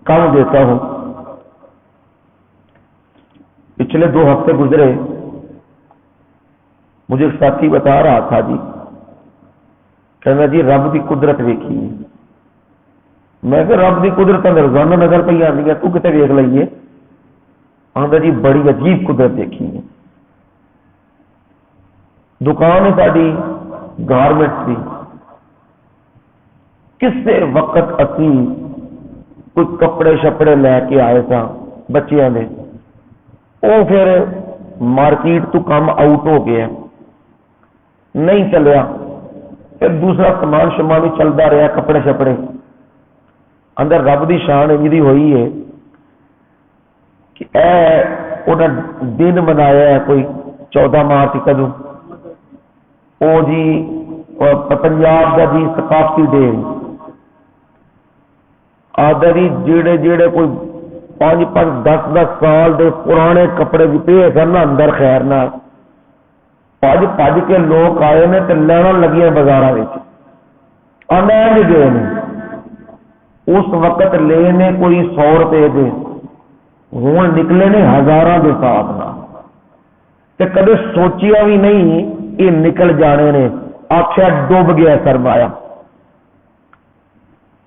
کم دیتا ہوں۔ پچھلے 2 ہفتے گزرے، مجھے ایک ساتھی بتا رہا تھا جی، کہنا جی رب کی قدرت ویکھی۔ میں کہ رب کی قدرت روزانہ نظر پہ آتی ہے، تو کتے ویکھ لئیے؟ آندا جی بڑی عجیب قدرت دیکھی ہے۔ دکان ہے ساری گارمنٹس کی، کسے وقت اسی کوئی کپڑے شپڑے لے کے آئے سا بچیاں نے، وہ پھر مارکیٹ تو کم آؤٹ ہو گیا، نہیں چلیا، پھر دوسرا سامان شمان بھی چلتا رہا، کپڑے شپڑے۔ اندر رب دی شان انجی ہوئی ہے کہ انہیں دن منایا ہے کوئی 14 مارچ کدو، وہ جی پنجاب کا جی ثقافتی ڈے، آدھا جی جیڑے جیڑے کوئی 5 10 سال دے پرانے کپڑے بھی پے سن اندر، خیر نہ پج کے لوگ آئے نے تے لینا لگیاں بازار گئے نے، اس وقت لینے کوئی 100 روپے دے، ہوں نکلے نے ہزاراں دے حساب نہ، تے کدے سوچیا بھی نہیں یہ نکل جانے نے۔ آخیا ڈوب گیا سرمایا،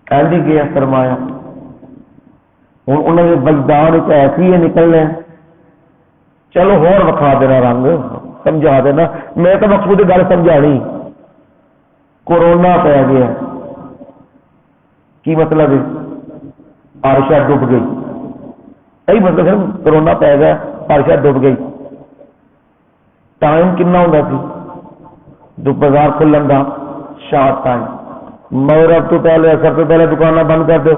ایسے گیا سرمایا، ہوں انہوں نے وجدان ایسی ہے نکلنے، چلو ہور وکھا دینا رنگ، سمجھا دینا۔ میں تو مقصود گل سمجھانی، کورونا پی گیا، کی مطلب ہے؟ عائشہ ڈوب گئی، یہی مطلب ہے کرونا پی گیا، عائشہ ڈوب گئی۔ ٹائم کنا ہوتا سی جو بازار کھلن کا؟ شارٹ ٹائم، مغرب تو پہلے، اثر تو پہلے دکانیں بند کر دو۔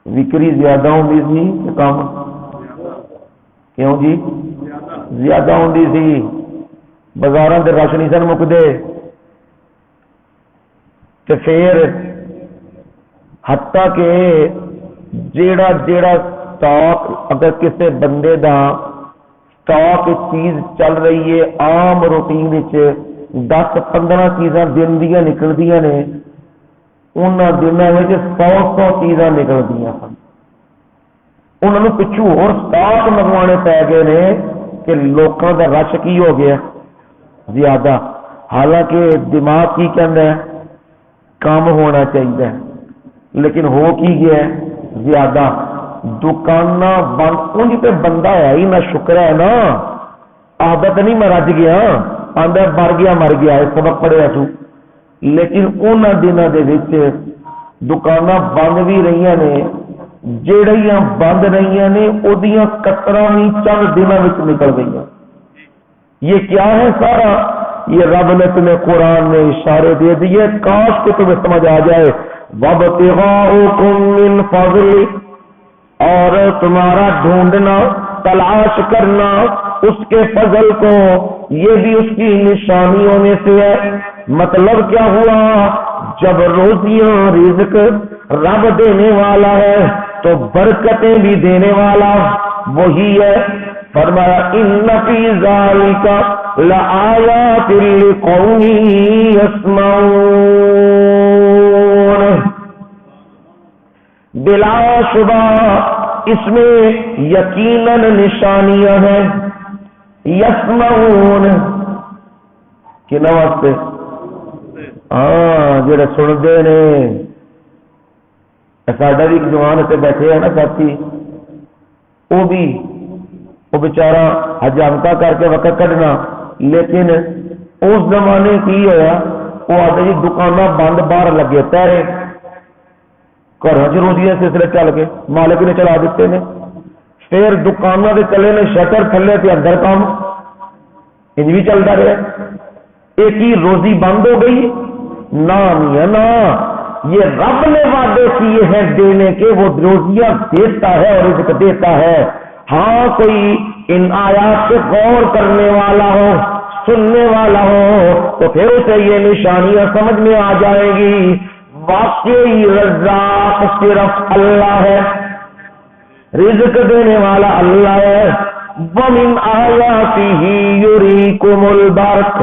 وکری زیادہ ہوتی سی، کام کیوں جی زیادہ ہوتی سی، بازار کے رش نہیں سن مکتے، تو پھر حتیٰ کہ جیڑا سٹاک اگر کسی بندے دا سٹاک چیز چل رہی ہے عام روٹین 10-15 چیزاں دن دیا نکلدیاں نے، انہاں دنوں میں 100 چیزاں نکلدیاں سن، انہوں نے پچھو اور سٹاک منگوانے پی گئے نے کہ لوکاں دا رش کی ہو گیا زیادہ۔ حالانکہ دماغ کی کہندا ہے کم ہونا چاہیے، لیکن ہو کی گیا زیادہ، دکان بند، انج تے بندہ ہے ہی نہ، شکر ہے نا، عادت نہیں میں رج گیا، آندا مر گیا سبق پڑھیا سو، لیکن انہاں دنوں دے وچ دکاناں بند بھی رہی نے، جڑیاں بند رہی نے اودیاں قطراں بھی چند دنوں وچ نکل گئی۔ یہ کیا ہے سارا؟ یہ رب نے تمہیں قرآن میں اشارے دے دیے، کاش کہ تمہیں سمجھ آ جائے۔ وَابْتِغَاؤُكُم مِّن فَضْلِ، اور تمہارا ڈھونڈنا، تلاش کرنا اس کے فضل کو، یہ بھی اس کی نشانیوں میں سے ہے۔ مطلب کیا ہوا؟ جب روزیاں رزق رب دینے والا ہے تو برکتیں بھی دینے والا وہی ہے۔ فرمایا ان فی ذالک لآیات لقوم یسمعون، بلا شبہ اس میں یقیناً نشانیاں ہیں، یسمعون کہ نواستے جڑے سنتے نے۔ ساڈا بھی ایک جوان اتنے بیٹھے ہیں نا ساتھی، وہ بیچارہ حجامتا کر کے وقت کٹنا، لیکن اس زمانے کی ہوا وہ آتے جی دکاناں بند باہر لگے پہرے، گھر روزیاں سلسلے چل کے مالک نے چلا دیتے ہیں، پھر دکانوں کے چلے نے شٹر تھلے تے اندر کام انج بھی چلتا رہا۔ ایک ہی روزی بند ہو گئی؟ نہ میاں نہ، یہ رب نے وعدے کیے ہیں دینے کے، وہ روزیاں دیتا ہے اور رزق دیتا ہے۔ ہاں کوئی ان آیات سے غور کرنے والا ہو، سننے والا ہو تو پھر اسے یہ نشانیاں سمجھ میں آ جائے گی، واقعی رزاق صرف اللہ ہے، رزق دینے والا اللہ ہے۔ وَمِنْ آیَاتِهِ يُرِيكُمُ الْبَرْقَ،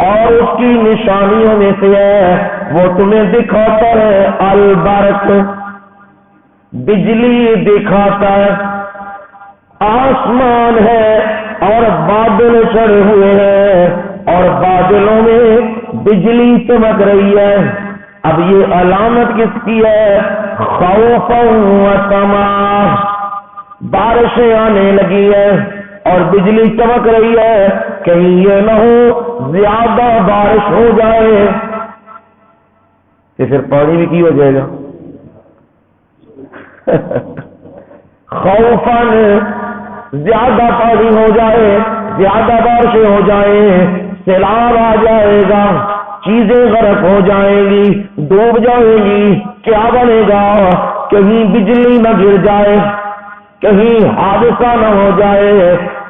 اور اس کی نشانیوں میں سے ہے وہ تمہیں دکھاتا ہے البرق، بجلی دکھاتا ہے، آسمان ہے اور بادل چڑھے ہوئے ہیں اور بادلوں میں بجلی چمک رہی ہے۔ اب یہ علامت کس کی ہے؟ خوفا و طمعا، بارشیں آنے لگی ہے اور بجلی چمک رہی ہے، کہیں یہ نہ ہو زیادہ بارش ہو جائے تو پھر پانی بھی کی ہو جائے گا۔ خوفاً زیادہ پانی ہو جائے، زیادہ بارشیں ہو جائیں، سیلاب آ جائے گا، چیزیں غرق ہو جائیں گی، ڈوب جائیں گی، کیا بنے گا؟ کہیں بجلی نہ گر جائے، کہیں حادثہ نہ ہو جائے۔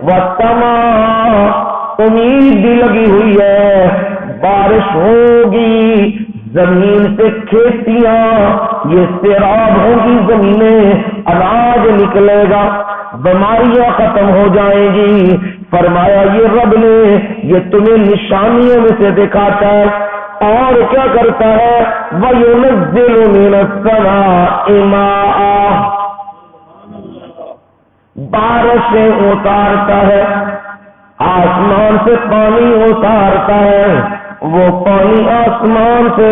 وَالسَّمَاءِ، امید بھی لگی ہوئی ہے بارش ہوگی، زمین سے کھیتیاں یہ سیراب ہوگی، زمینیں اناج نکلے گا، بیماریاں ختم ہو جائیں گی۔ فرمایا یہ رب نے یہ تمہیں نشانیوں میں سے دکھاتا ہے، اور کیا کرتا ہے؟ وَيُنَزِّلُ مِنَ السَّمَاءِ مَاءً، بارشیں اتارتا ہے، آسمان سے پانی اتارتا ہے۔ وہ پانی آسمان سے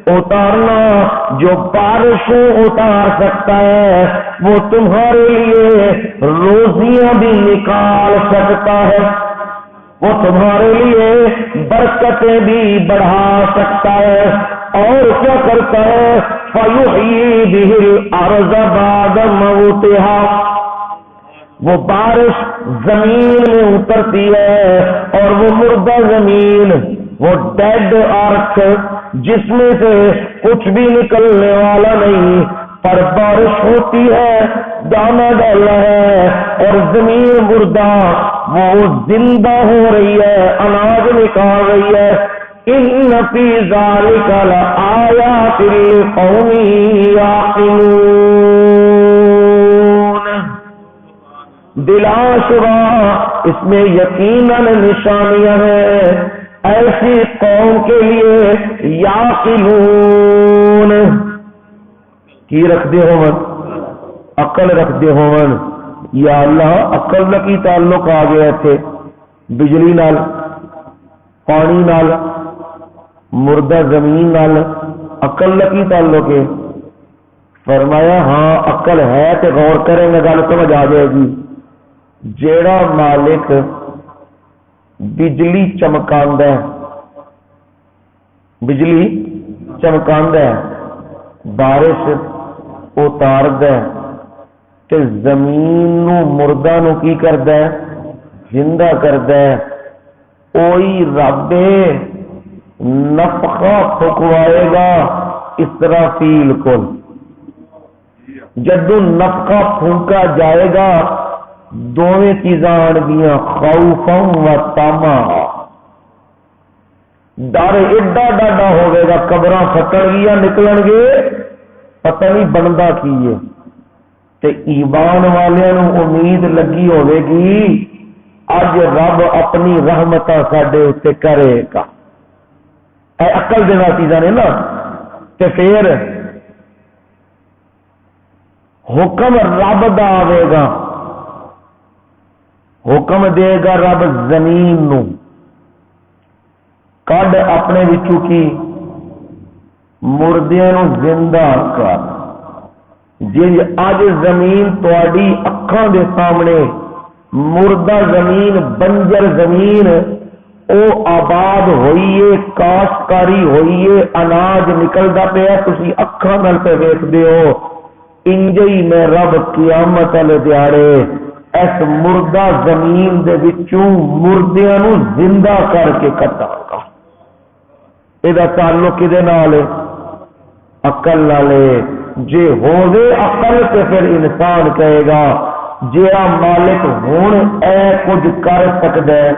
اتارنا جو بارشیں اتار سکتا ہے، وہ تمہارے لیے روزیاں بھی نکال سکتا ہے، وہ تمہارے لیے برکتیں بھی بڑھا سکتا ہے۔ اور کیا کرتا ہے؟ فَيُحْيِي بِهِ الْأَرْضَ بَعْدَ مَوْتِهَا، وہ بارش زمین میں اترتی ہے اور وہ مردہ زمین، وہ ڈیڈ ارتھ جس میں سے کچھ بھی نکلنے والا نہیں، پر بارش ہوتی ہے، دانا ڈالا ہے اور زمین مردہ وہ زندہ ہو رہی ہے، اناج نکال رہی ہے۔ ان فی ذالک لآیات لقوم یعقلون، بلا شبہ اس میں یقیناً نشانیاں ہیں ایسی قوم کے لیے یعقلون کی رکھ دے ہون، عقل رکھ دے ہون. یا اللہ عقل دا کی تعلق آ گیا تھے؟ بجلی نال، پانی نال، مردہ زمین نال عقل دا کی تعلق ہے؟ فرمایا ہاں عقل ہے تے غور کریں گے گل سمجھ آ جائے گی. جیڑا مالک بجلی چمکاندا ہے، بجلی چمکاندا ہے، بارش اتاردا ہے تے زمین نو مردہ نو کی کردا ہے؟ زندہ کردا ہے. کوئی رب نفخہ پھکوائے گا اسرافیل کو، جدو نفخہ پھونکا جائے گا دونوں چیزاں آن گیا، خوفا و طمع. ڈر ایڈا ڈاڈا ہوئے گا، قبراں پھٹن گیا نکلن گے، پتہ نہیں بنتا کی ہے. تے ایمان والوں امید لگی ہوئے گی اج رب اپنی رحمت ساڈے اتنے کرے گا. اے عقل دے چیزاں نے نا. تے پھر حکم رب دا آئے گا، حکم دے گا رب زمین نو کڈ اپنے وچوں کی مردیاں نو زندہ کر. جی اج زمین تواڈی اکھاں دے سامنے مردہ زمین، بنجر زمین او آباد ہوئیے، کاشتکاری ہوئیے، اناج نکلدا پیا، تسی اکھاں نال پہ ویکھدے ہو. انجئی میں رب قیامت والے دیہاڑے اس مردہ زمین دے وچوں مردیاں نو زندہ کر کے کٹاں گا. یہ تعلق کدے نال ہے؟ عقل نال. جے ہوے عقل تے پھر انسان کہے گا جیڑا مالک ہن اے کچھ کر سکدا ہے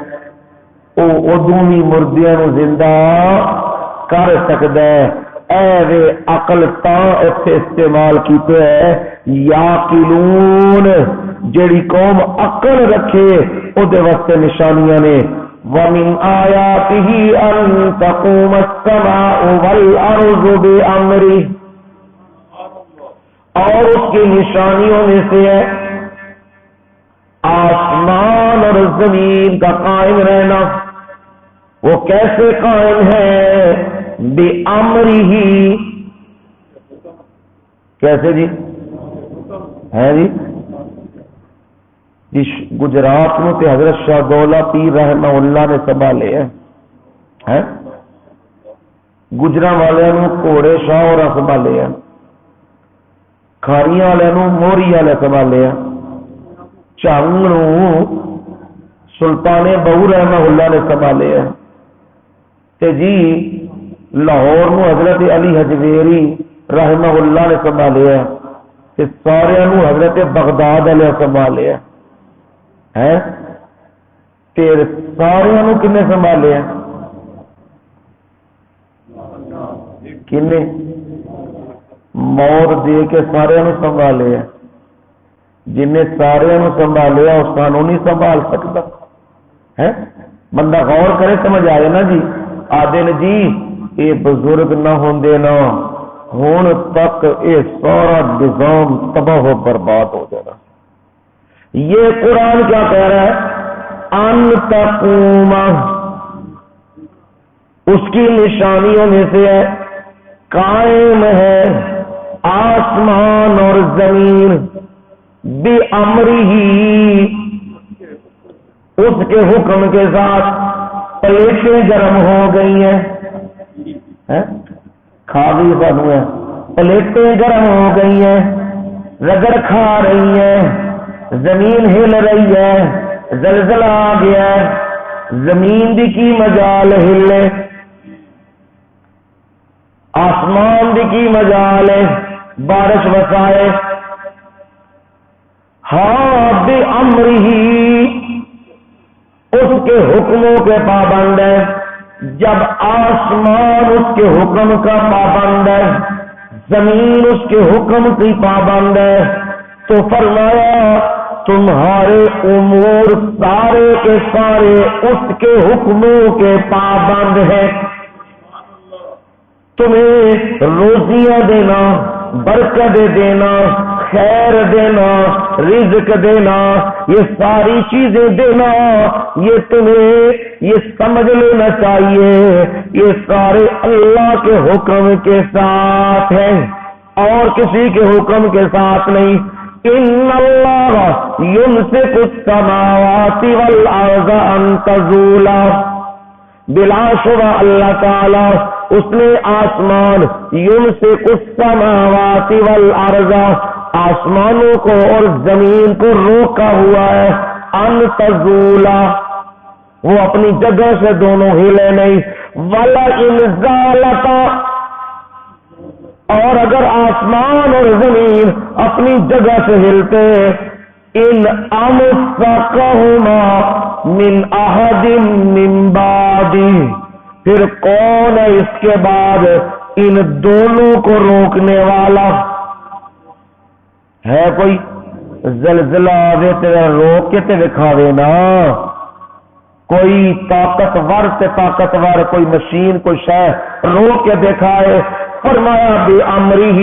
او ادوں بھی مردیاں نو زندہ کر سکدا ہے. اے وے عقل تاں اتنے استعمال کیتے ہے یاقلون. جیڑی قوم عقل رکھے او دے واسطے نشانیاں نے. وَمِنْ آيَاتِهِ أَن تَقُومَ السَّمَاءُ وَالْأَرْضُ بِأَمْرِهِ، اور اس کی نشانیوں میں سے ہے آسمان اور زمین کا قائم رہنا. وہ کیسے قائم ہے؟ بِأَمْرِهِ، کیسے جی ہے جی؟ گجرات میں تے حضرت شاہ دولہ پیر رحمہ اللہ نے سنبھالے ہیں. گجرا والوں گھوڑے شاہ اور سنبھالے ہیں، کھاریاں والوں موری والے سنبھالے ہیں، چنگ سلطان بہو رحمہ اللہ نے سنبھالے ہیں. تے جی لاہور نو حضرت علی حجویری رحمہ اللہ نے سنبھالے ہیں، تے سارے حضرت بغداد والے سنبھالے ہیں. سارے کنے سنبھالے ہیں؟ کنے موت دے کے سارے سنبھالے ہیں. جن سارے سنبھالیا اس سانو نہیں سنبھال سکتا ہے. بندہ غور کرے سمجھ آئے نا جی. آدھے نے جی یہ بزرگ نہ ہوندے نا ہون تک یہ سارا نظام تباہ و برباد ہو جانا. یہ قرآن کیا کہہ رہا ہے؟ ان تقوم، اس کی نشانیوں میں سے ہے قائم ہے آسمان اور زمین بِأَمْرِهِ، اس کے حکم کے ساتھ. پلیٹیں گرم ہو گئی ہیں، کھا بھی بنو ہے، پلیٹیں گرم ہو گئی ہیں، رگڑ کھا رہی ہیں، زمین ہل رہی ہے، زلزلہ آ گیا ہے، زمین دی کی مجال ہلے، آسمان دی کی مجال ہے بارش وسائے. ہاں بِأَمْرِهِ، اس کے حکموں کے پابند ہے. جب آسمان اس کے حکم کا پابند ہے، زمین اس کے حکم کی پابند ہے، تو فرمایا تمہارے امور سارے کے سارے اس کے حکموں کے پابند ہیں۔ تمہیں روزیاں دینا، برکت دینا، خیر دینا، رزق دینا، یہ ساری چیزیں دینا، یہ تمہیں یہ سمجھ لینا چاہیے یہ سارے اللہ کے حکم کے ساتھ ہیں اور کسی کے حکم کے ساتھ نہیں۔ ان اللہ یمسک السماوات والارض ان تزولا، بلا شبہ اللہ تعالی اس نے آسمان یمسک السماوات والارض، آسمانوں کو اور زمین کو روکا ہوا ہے، ان تزولا، وہ اپنی جگہ سے دونوں ہلے نہیں، ولا ان زالتا، اور اگر آسمان اور زمین اپنی جگہ سے ہلتے، ان امسکہما من احد من بعدی، پھر کون ہے اس کے بعد ان دونوں کو روکنے والا؟ ہے کوئی؟ زلزلہ آوے تیرا روک کے تے دکھاوے نا، کوئی طاقتور سے طاقتور کوئی مشین کوئی شے روک کے دکھائے؟ فرمایا بے امرہ،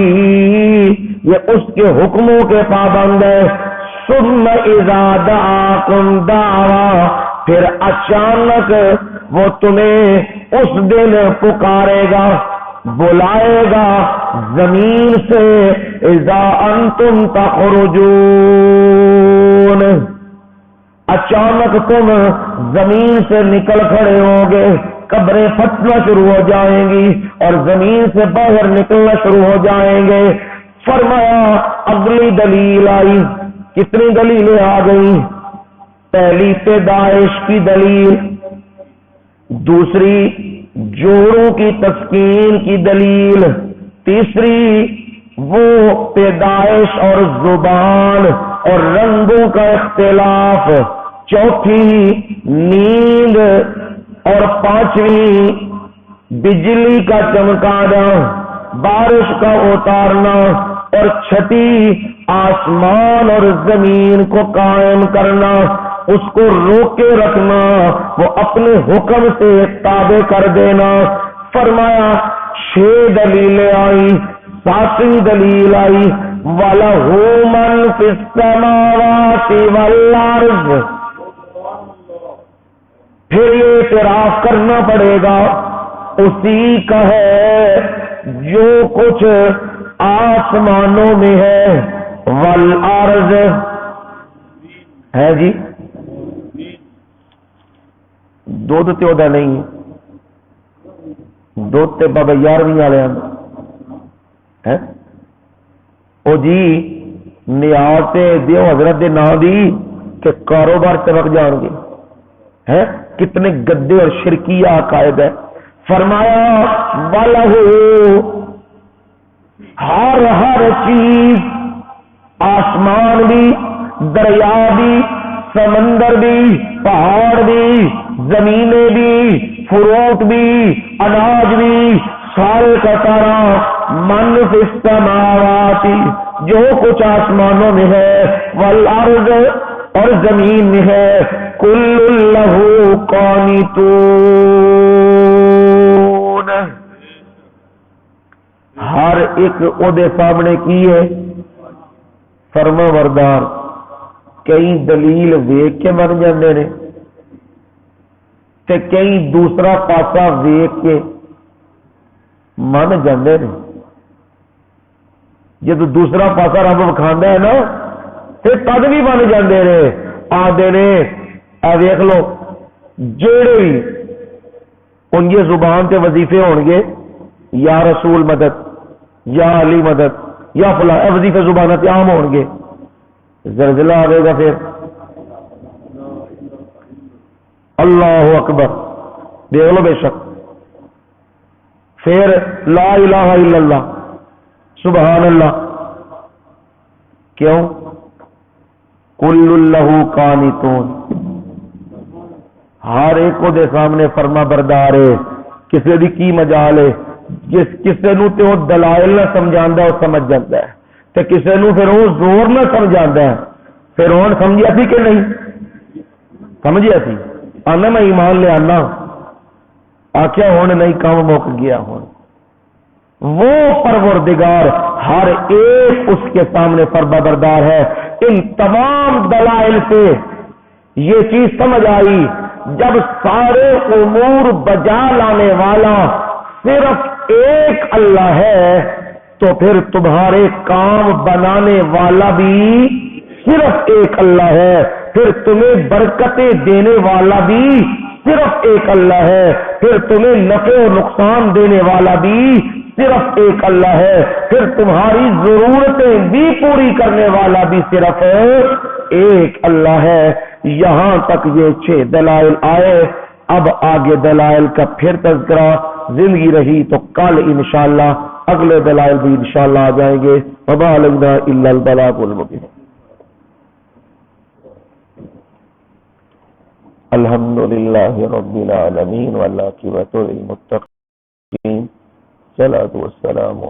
یہ اس کے حکموں کے پابند ہے۔ ثم اذا دعاکم دعوا، پھر اچانک وہ تمہیں اس دن پکارے گا، بلائے گا زمین سے، اذا انتم تخرجون، اچانک تم زمین سے نکل کھڑے ہوگے، قبریں پھٹنا شروع ہو جائیں گی اور زمین سے باہر نکلنا شروع ہو جائیں گے۔ فرمایا اگلی دلیل آئی، کتنی دلیلیں آ گئی؟ پہلی پیدائش کی دلیل، دوسری جوڑوں کی تسکین کی دلیل، تیسری وہ پیدائش اور زبان اور رنگوں کا اختلاف، چوتھی نیند، اور پانچویں بجلی کا چمکانا، بارش کا اتارنا، اور چھٹی آسمان اور زمین کو قائم کرنا، اس کو روک کے رکھنا، وہ اپنے حکم سے تابع کر دینا۔ فرمایا 6 دلیلیں آئی، 7ویں دلیل آئی وَلَهُ مَن فِي السَّمَاوَاتِ وَالْأَرْضِ، پھر یہ اعتراف کرنا پڑے گا اسی کا ہے جو کچھ آسمانوں میں ہے، والارض ہے جی، دودھ تے ہوتا نہیں، دودھ تے بابا 11ویں والے ہیں او جی، نیاز تے دیو حضرت دے نام دی کہ کاروبار چمک جان گے، ہے کتنے گدے اور شرکیہ عقائد ہے۔ فرمایا وَلَهُ، ہر چیز، آسمان بھی، دریا بھی، سمندر بھی، پہاڑ بھی، زمینیں بھی، فروٹ بھی، اناج بھی، سارے کا سارا، من فی السماوات، جو کچھ آسمانوں میں ہے، والارض، اور زمین میں ہے، کل لہ قانتون، ہر ایک او دے سامنے کی ہے فرما بردار۔ کئی دلیل ویک کے من جاندے نے تے کئی دوسرا پاسا ویک کے من جاندے نے۔ جب دوسرا پاسا رب وکھاندا ہے نا تے تد بھی من جاندے نے، آدھے نے اے ویکھ لو جیڑے بھی ان کی زبان تے وظیفے ہون گے، یا رسول مدد، یا علی مدد، یا فلاں، اے وظیفے زباناں تے عام ہون گے، زلزلہ آئے گا پھر اللہ اکبر دیکھ لو بے شک، پھر لا الہ الا اللہ، سبحان اللہ، کیوں؟ کل لہ قانتون، ہر ایک دے سامنے فرما بردار ہے، کسی دی کی مجال ہے، جس کسی نو تے وہ دلائل نہ سمجھاندا وہ سمجھ جاندا ہے، تے کسی نو پھر وہ زور نہ سمجھاندا ہے۔ پھر ہن سمجھیا سی کہ نہیں سمجھیا سی؟ آنا میں ایمان لے آنا، آخیا ہن نہیں کام مک گیا۔ ہن وہ پروردگار ہر ایک اس کے سامنے فرما بردار ہے۔ ان تمام دلائل سے یہ چیز سمجھ آئی، جب سارے امور بجا لانے والا صرف ایک اللہ ہے تو پھر تمہارے کام بنانے والا بھی صرف ایک اللہ ہے، پھر تمہیں برکتیں دینے والا بھی صرف ایک اللہ ہے، پھر تمہیں نفع و نقصان دینے والا بھی صرف ایک اللہ ہے، پھر تمہاری ضرورتیں بھی پوری کرنے والا بھی صرف ایک اللہ ہے۔ یہاں تک یہ 6 دلائل آئے، اب آگے دلائل کا پھر تذکرہ، زندگی رہی تو کل انشاءاللہ اگلے دلائل بھی انشاءاللہ آ جائیں گے۔ وما علینا الا البلاغ المبین۔ الحمدللہ رب العالمین والعاقبۃ للمتقین، والصلاۃ والسلام